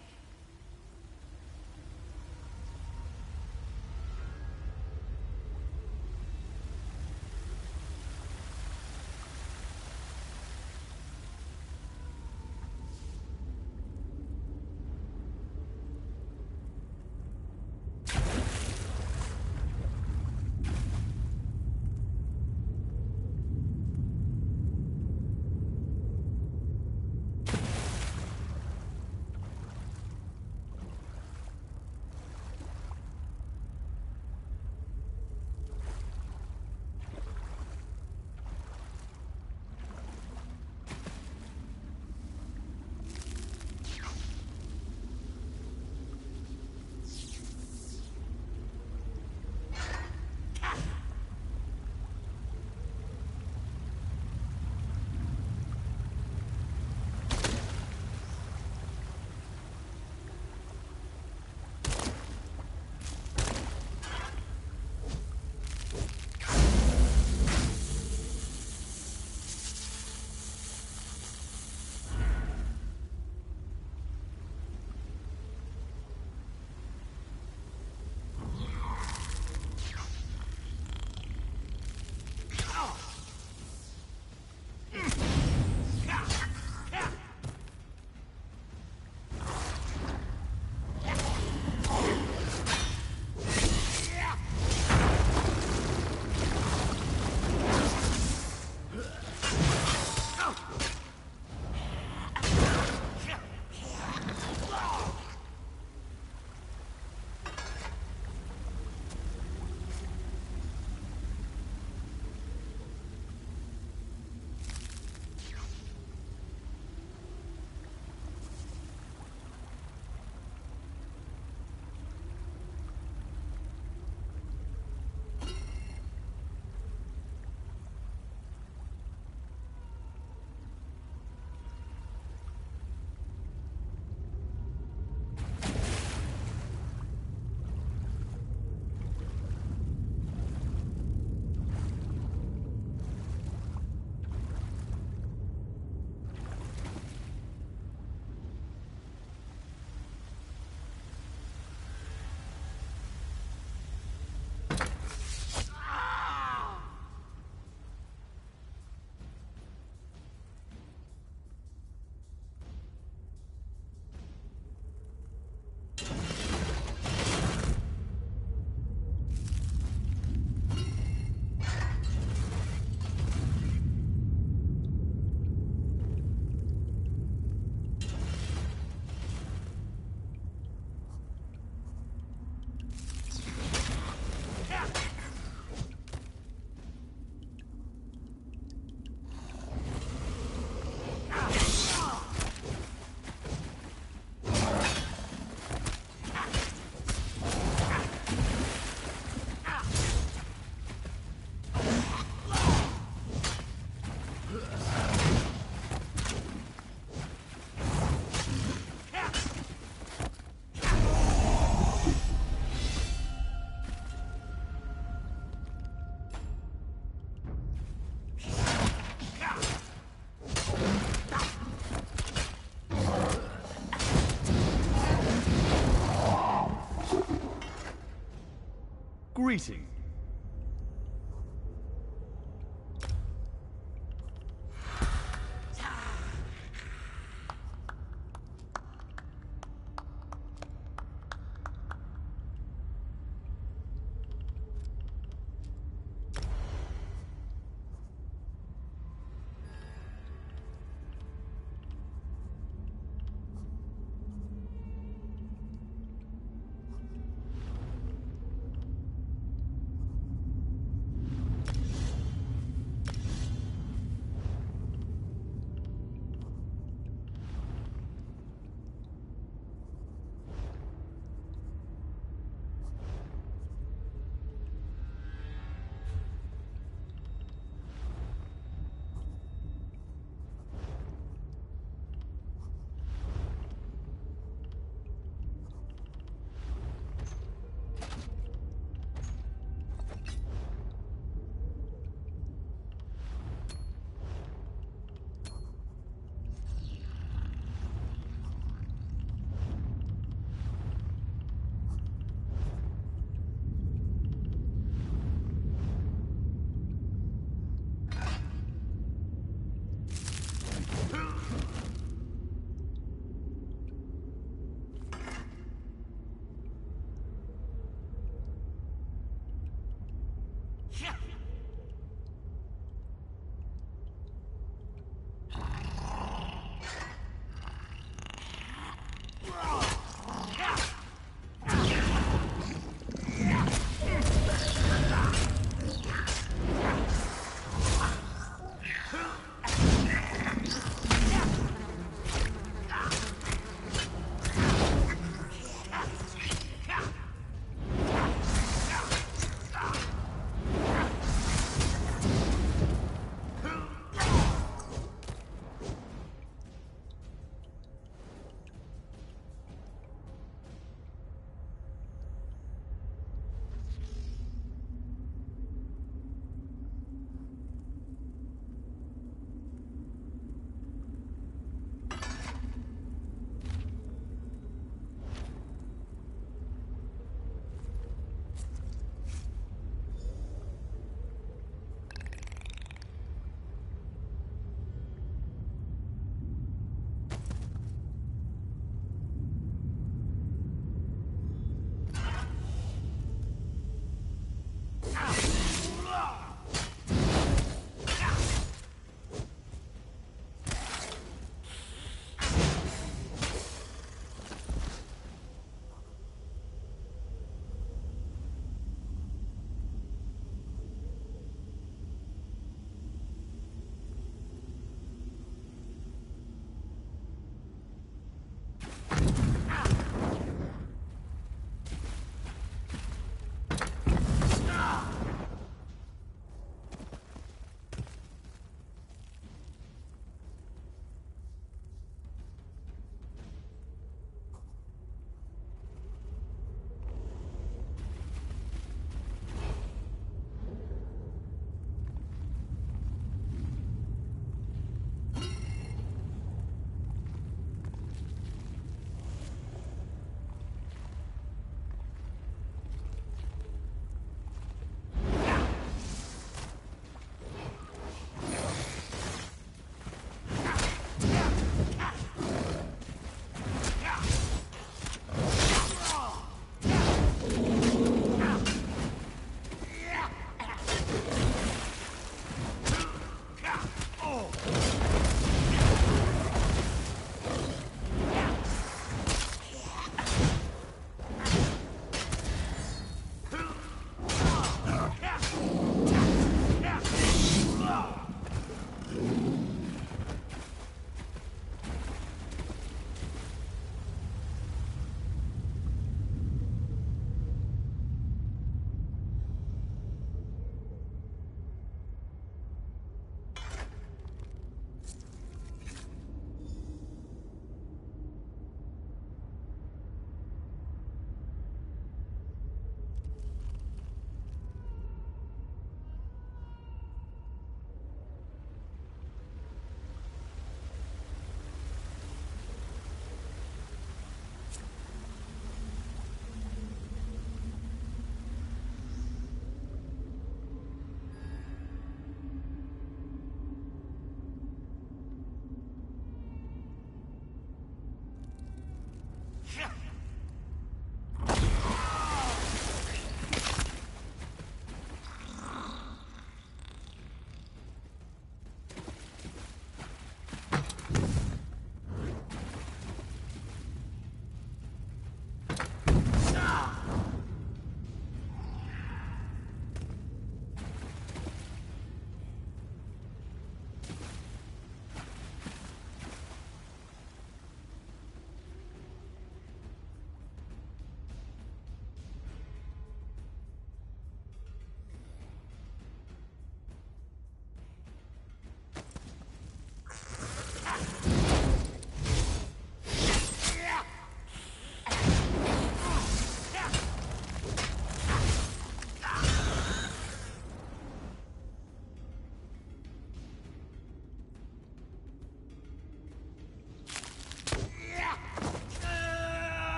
Speaker 11: greeting.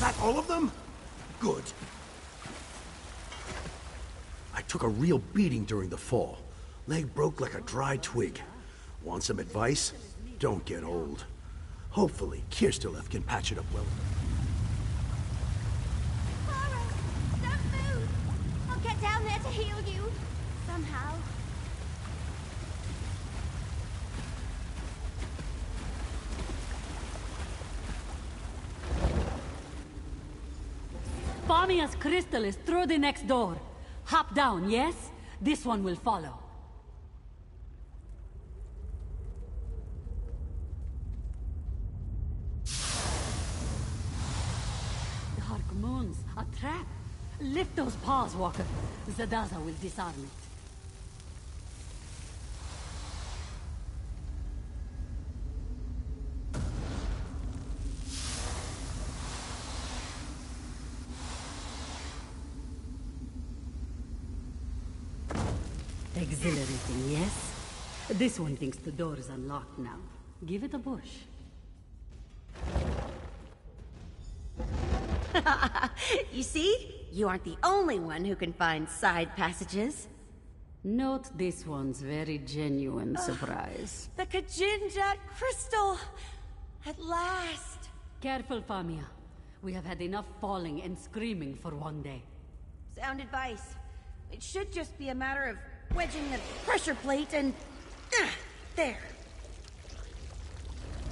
Speaker 4: that all of them? Good. I took a real beating during the fall. Leg broke like a dry twig. Want some advice? Don't get old. Hopefully, Kirsteleth can patch it up well.
Speaker 13: Clara, don't move! I'll get down there to heal you. Somehow.
Speaker 12: Famia's crystal is through the next door. Hop down, yes? This one will follow. Dark moons, a trap. Lift those paws, Walker. Zadaza will disarm it. Exhilarating, yes? This one thinks the door is unlocked now. Give it a push.
Speaker 10: You see? You aren't the only one who can find side passages.
Speaker 12: Note this one's very genuine surprise.
Speaker 10: The Kajinjat crystal! At last!
Speaker 12: Careful, Famia. We have had enough falling and screaming for one day.
Speaker 10: Sound advice. It should just be a matter of wedging the pressure plate and... there.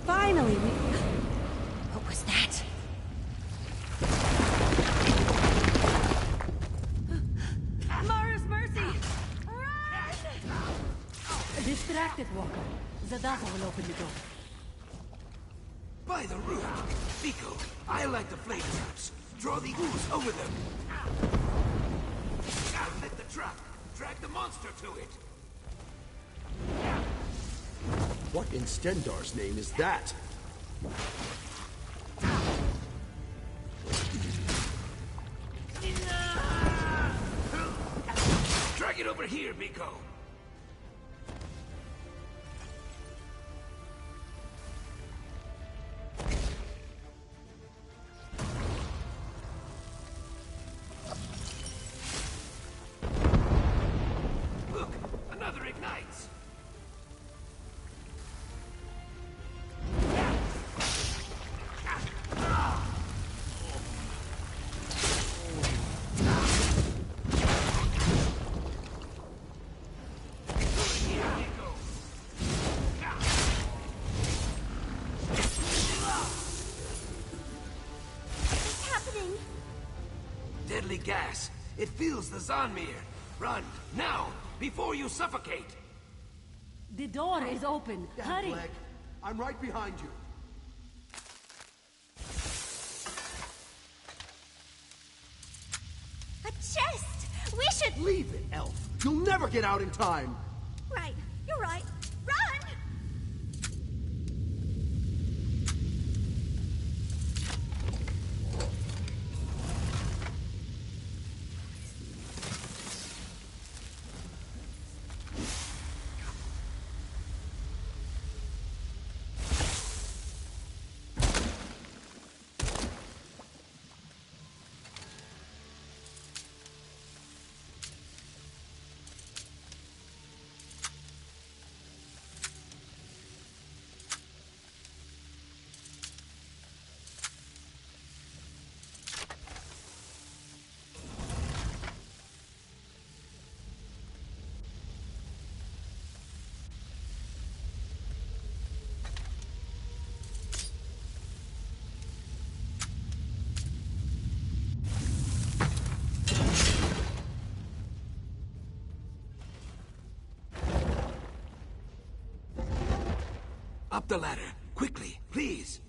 Speaker 10: Finally, we... What was that? Mara's mercy! Run!
Speaker 12: Distracted, Walker. Zadaza will open the door.
Speaker 14: By the root! Vico, I like the flame traps. Draw the ooze over them. Now lit the trap. Drag the monster to it.
Speaker 4: What in Stendar's name is that?
Speaker 14: Drag it over here, Vico. Look, another ignites. Deadly gas. It fills the Zanmir. Run, now, before you suffocate.
Speaker 12: The door is open. Hurry!
Speaker 4: Flag. I'm right behind you.
Speaker 13: A chest! We should...
Speaker 4: Leave it, Elf. You'll never get out in time.
Speaker 13: Right, you're right. Run!
Speaker 14: Up the ladder, quickly, please.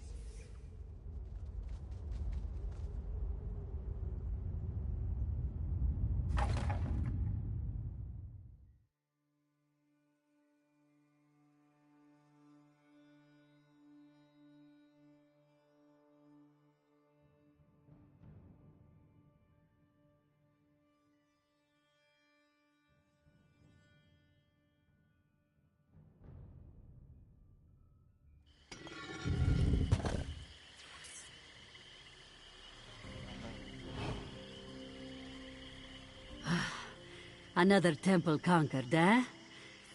Speaker 12: Another temple conquered, eh?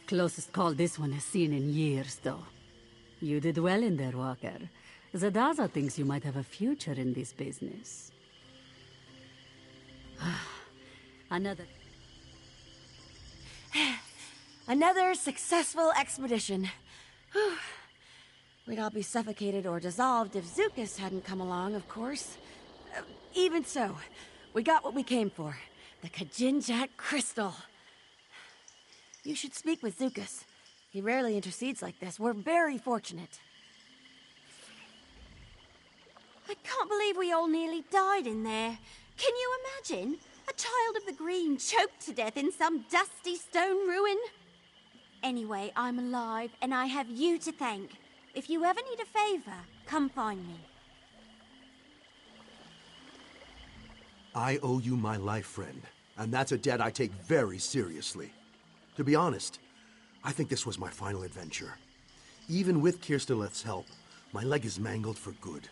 Speaker 12: Closest call this one has seen in years, though. You did well in there, Walker. Zadaza thinks you might have a future in this business. Another...
Speaker 10: Another successful expedition. Whew. We'd all be suffocated or dissolved if Zukas hadn't come along, of course. Even so, we got what we came for. The Kajinjak Crystal. You should speak with Zukas. He rarely intercedes like this. We're very fortunate.
Speaker 13: I can't believe we all nearly died in there. Can you imagine? A child of the green choked to death in some dusty stone ruin. Anyway, I'm alive, and I have you to thank. If you ever need a favor, come find me.
Speaker 4: I owe you my life, friend, and that's a debt I take very seriously. To be honest, I think this was my final adventure. Even with Kirsteleth's help, my leg is mangled for good.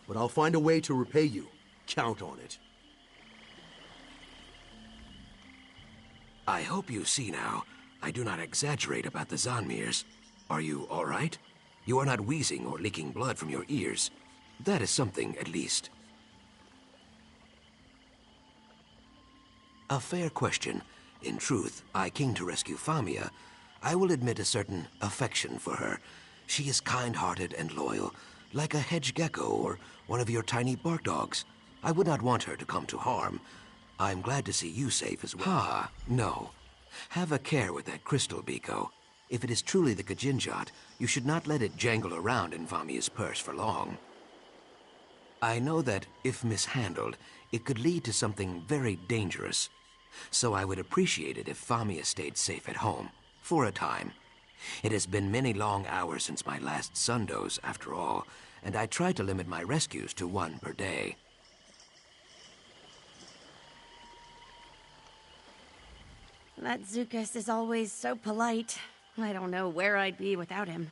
Speaker 4: But I'll find a way to repay you. Count on it.
Speaker 14: I hope you see now, I do not exaggerate about the Zanmirs. Are you all right? You are not wheezing or leaking blood from your ears. That is something, at least. A fair question. In truth, I came to rescue Famia. I will admit a certain affection for her. She is kind-hearted and loyal, like a hedge gecko or one of your tiny bark dogs. I would not want her to come to harm. I'm glad to see you safe as well. Ha, no. Have a care with that crystal, Biko. If it is truly the Kajinjat, you should not let it jangle around in Famia's purse for long. I know that, if mishandled, it could lead to something very dangerous. So I would appreciate it if Famia stayed safe at home, for a time. It has been many long hours since my last sundose, after all, and I try to limit my rescues to one per day.
Speaker 10: That Zukas is always so polite. I don't know where I'd be without him.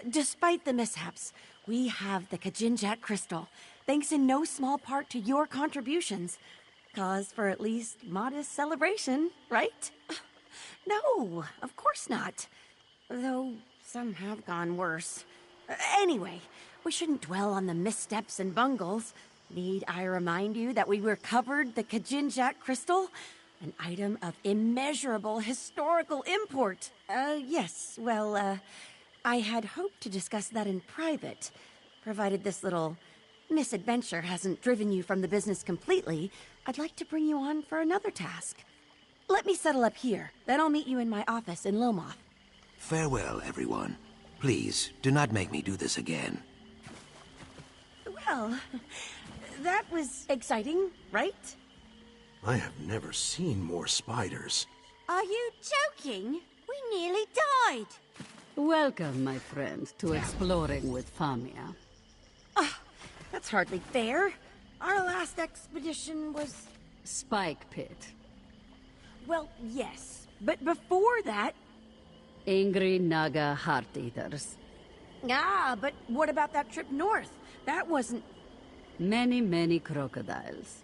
Speaker 10: Despite the mishaps, we have the Kajinjak Crystal, thanks in no small part to your contributions. Cause for at least modest celebration, right? No, of course not. Though some have gone worse. Anyway, we shouldn't dwell on the missteps and bungles. Need I remind you that we recovered the Kajinjak Crystal? An item of immeasurable historical import. Yes, well, I had hoped to discuss that in private, provided this little misadventure hasn't driven you from the business completely. I'd like to bring you on for another task. Let me settle up here, then I'll meet you in my office in Lilmoth.
Speaker 14: Farewell, everyone. Please, do not make me do this again.
Speaker 10: Well, that was exciting, right?
Speaker 4: I have never seen more spiders.
Speaker 13: Are you joking? We nearly died.
Speaker 12: Welcome, my friend, to exploring with Famia.
Speaker 10: That's hardly fair. Our last expedition was...
Speaker 12: Spike Pit.
Speaker 10: Well, yes. But before that...
Speaker 12: Angry Naga Heart Eaters.
Speaker 10: Ah, but what about that trip north? That wasn't...
Speaker 12: Many crocodiles.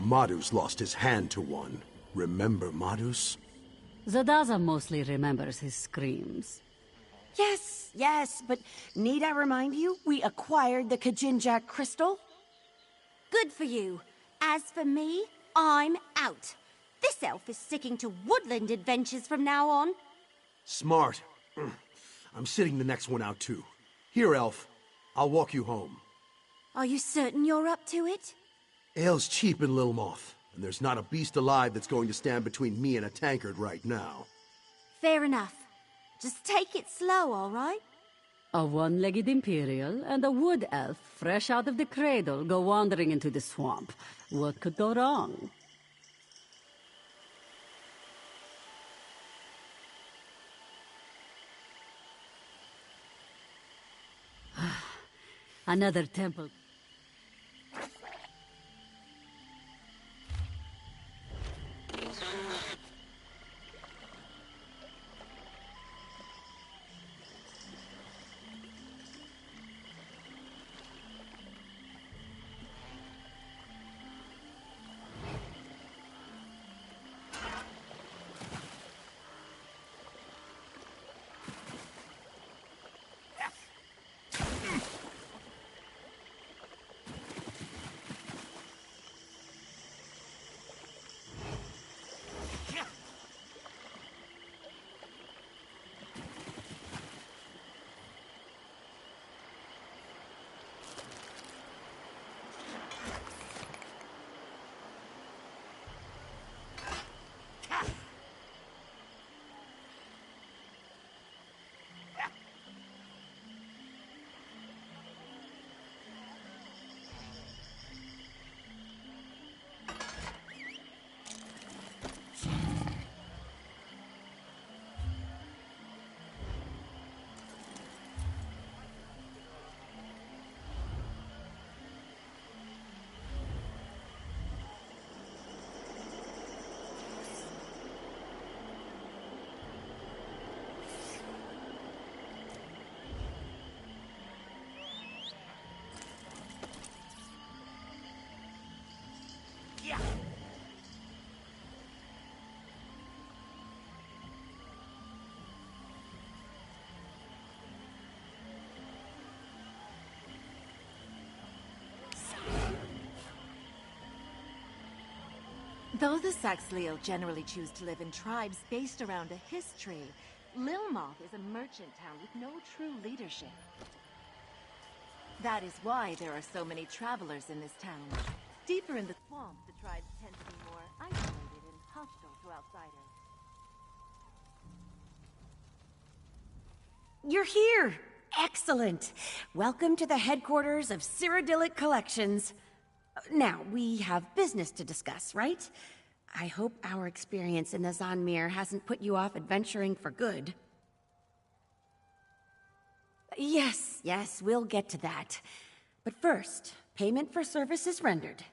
Speaker 4: Madus lost his hand to one. Remember Madus?
Speaker 12: Zadaza mostly remembers his screams.
Speaker 10: Yes, but need I remind you, we acquired the Kajinjak Crystal?
Speaker 13: Good for you. As for me, I'm out. This elf is sticking to woodland adventures from now on.
Speaker 4: Smart. I'm sitting the next one out too. Here, elf. I'll walk you home.
Speaker 13: Are you certain you're up to it?
Speaker 4: Ale's cheap in Lilmoth, and there's not a beast alive that's going to stand between me and a tankard right now.
Speaker 13: Fair enough. Just take it slow, all right?
Speaker 12: A one-legged Imperial and a wood elf fresh out of the cradle go wandering into the swamp. What could go wrong? Another temple.
Speaker 3: Though the Saxleo generally choose to live in tribes based around a history, Lilmoth is a merchant town with no true leadership. That is why there are so many travelers in this town. Deeper in the swamp, the tribes tend to be more isolated and hostile to outsiders.
Speaker 10: You're here! Excellent! Welcome to the headquarters of Cyrodiilic Collections. Now, we have business to discuss, right? I hope our experience in the Zanmir hasn't put you off adventuring for good. Yes, we'll get to that. But first, payment for services rendered.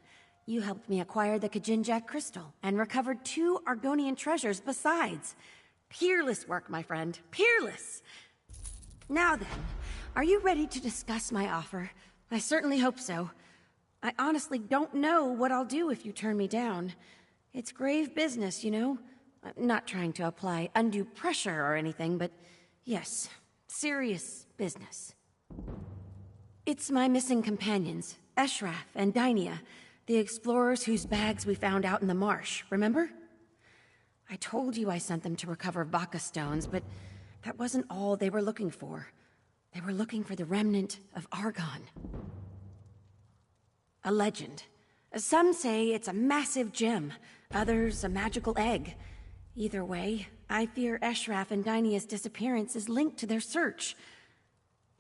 Speaker 10: You helped me acquire the Kajinjak crystal and recovered 2 Argonian treasures besides. Peerless work, my friend. Peerless! Now then, are you ready to discuss my offer? I certainly hope so. I honestly don't know what I'll do if you turn me down. It's grave business, you know? I'm not trying to apply undue pressure or anything, but yes, serious business. It's my missing companions, Eshraf and Dainia, the explorers whose bags we found out in the marsh, remember? I told you I sent them to recover Baka stones, but that wasn't all they were looking for. They were looking for the remnant of Argon. A legend. Some say it's a massive gem, others a magical egg. Either way, I fear Eshraf and Dainia's disappearance is linked to their search.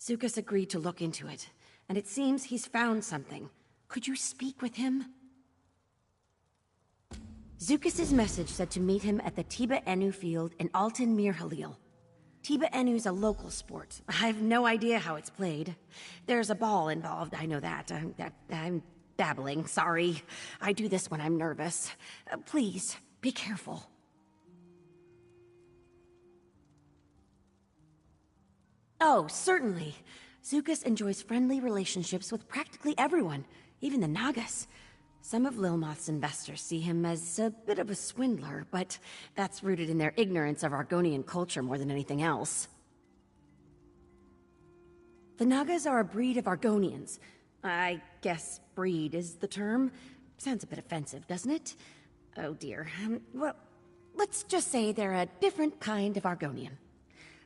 Speaker 10: Zukas agreed to look into it, and it seems he's found something. Could you speak with him? Zukas's message said to meet him at the Tiba Enu field in Altan Mir Halil. Tiba Enu's a local sport. I have no idea how it's played. There's a ball involved, I know that. I'm dabbling, sorry. I do this when I'm nervous. Please, be careful. Oh, certainly. Zukas enjoys friendly relationships with practically everyone, even the Nagas. Some of Lilmoth's investors see him as a bit of a swindler, but that's rooted in their ignorance of Argonian culture more than anything else. The Nagas are a breed of Argonians. I guess breed is the term. Sounds a bit offensive, doesn't it? Oh dear. Well, let's just say they're a different kind of Argonian.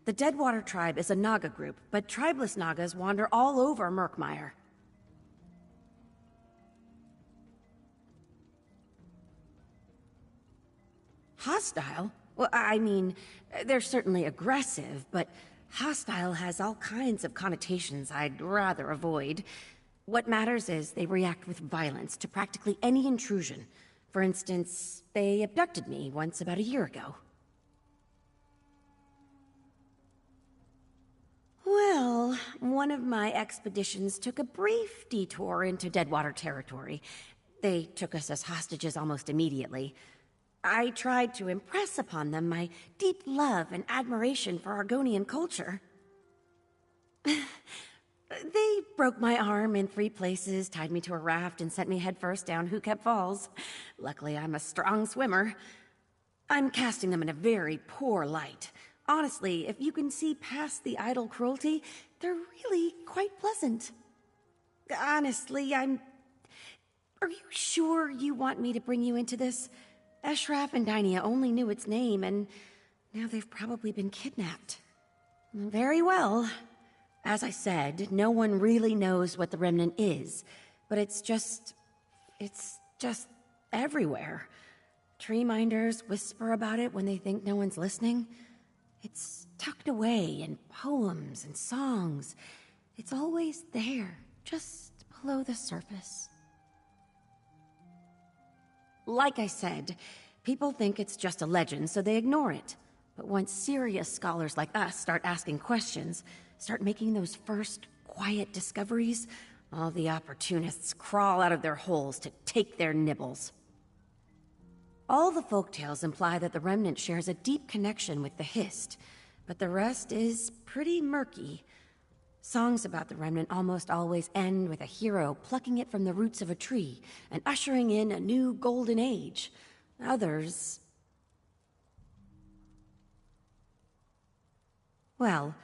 Speaker 10: The Deadwater tribe is a Naga group, but tribeless Nagas wander all over Murkmire. Hostile? Well, I mean, they're certainly aggressive, but hostile has all kinds of connotations I'd rather avoid. What matters is they react with violence to practically any intrusion. For instance, they abducted me once about a year ago. Well, one of my expeditions took a brief detour into Deadwater territory. They took us as hostages almost immediately. I tried to impress upon them my deep love and admiration for Argonian culture. They broke my arm in 3 places, tied me to a raft, and sent me headfirst down Hukep Falls. Luckily, I'm a strong swimmer. I'm casting them in a very poor light. Honestly, if you can see past the idle cruelty, they're really quite pleasant. Honestly, Are you sure you want me to bring you into this? Eshraf and Dainia only knew its name, and now they've probably been kidnapped. Very well. As I said, no one really knows what the Remnant is, but it's just everywhere. Tree minders whisper about it when they think no one's listening. It's tucked away in poems and songs. It's always there, just below the surface. Like I said, people think it's just a legend, so they ignore it. But once serious scholars like us start asking questions, start making those first quiet discoveries, all the opportunists crawl out of their holes to take their nibbles. All the folktales imply that the Remnant shares a deep connection with the Hist, but the rest is pretty murky. Songs about the Remnant almost always end with a hero plucking it from the roots of a tree and ushering in a new golden age. Others... well,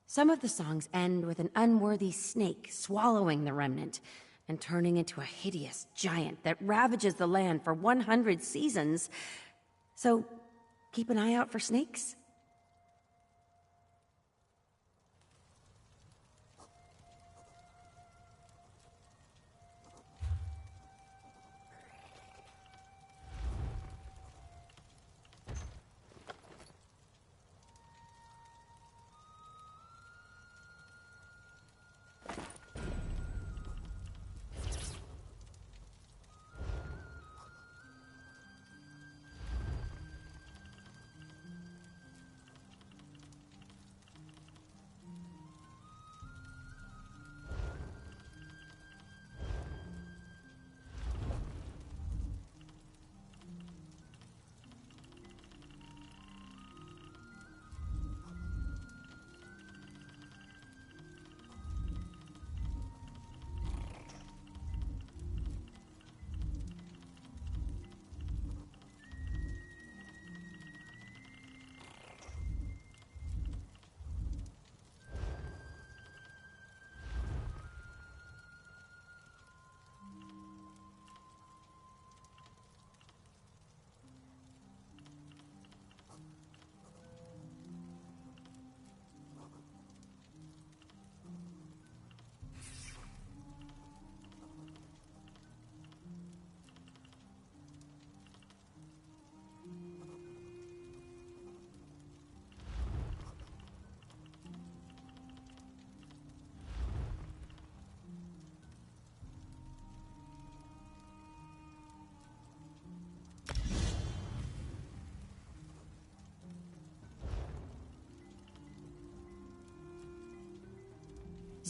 Speaker 10: some of the songs end with an unworthy snake swallowing the Remnant. and turning into a hideous giant that ravages the land for 100 seasons. So, keep an eye out for snakes?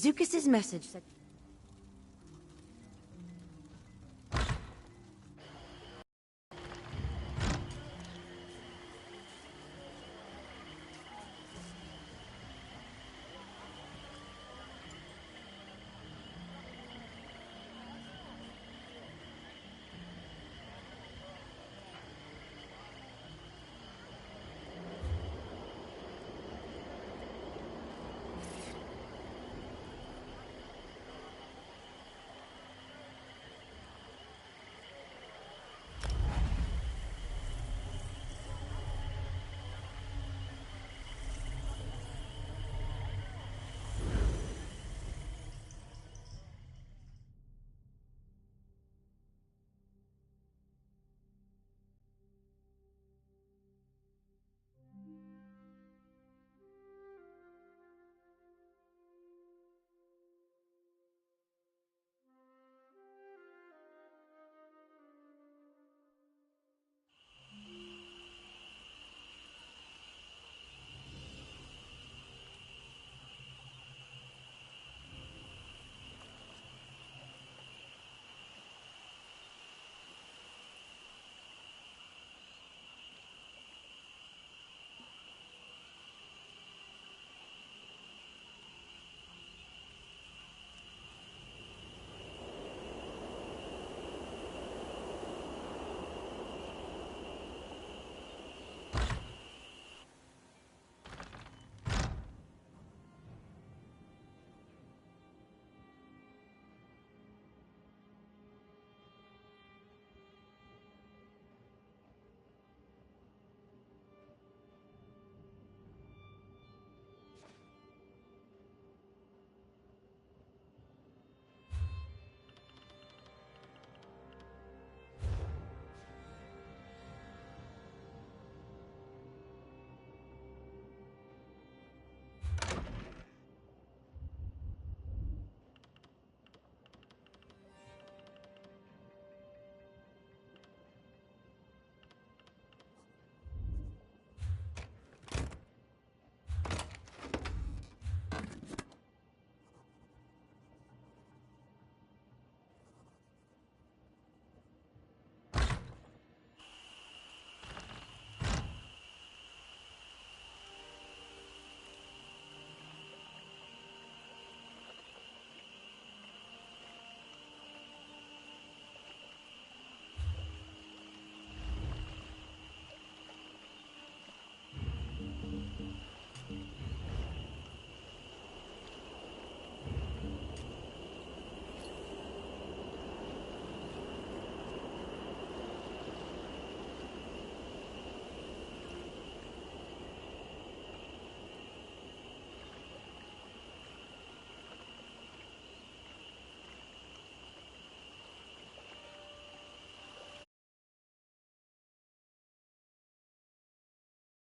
Speaker 10: Zukas's message said...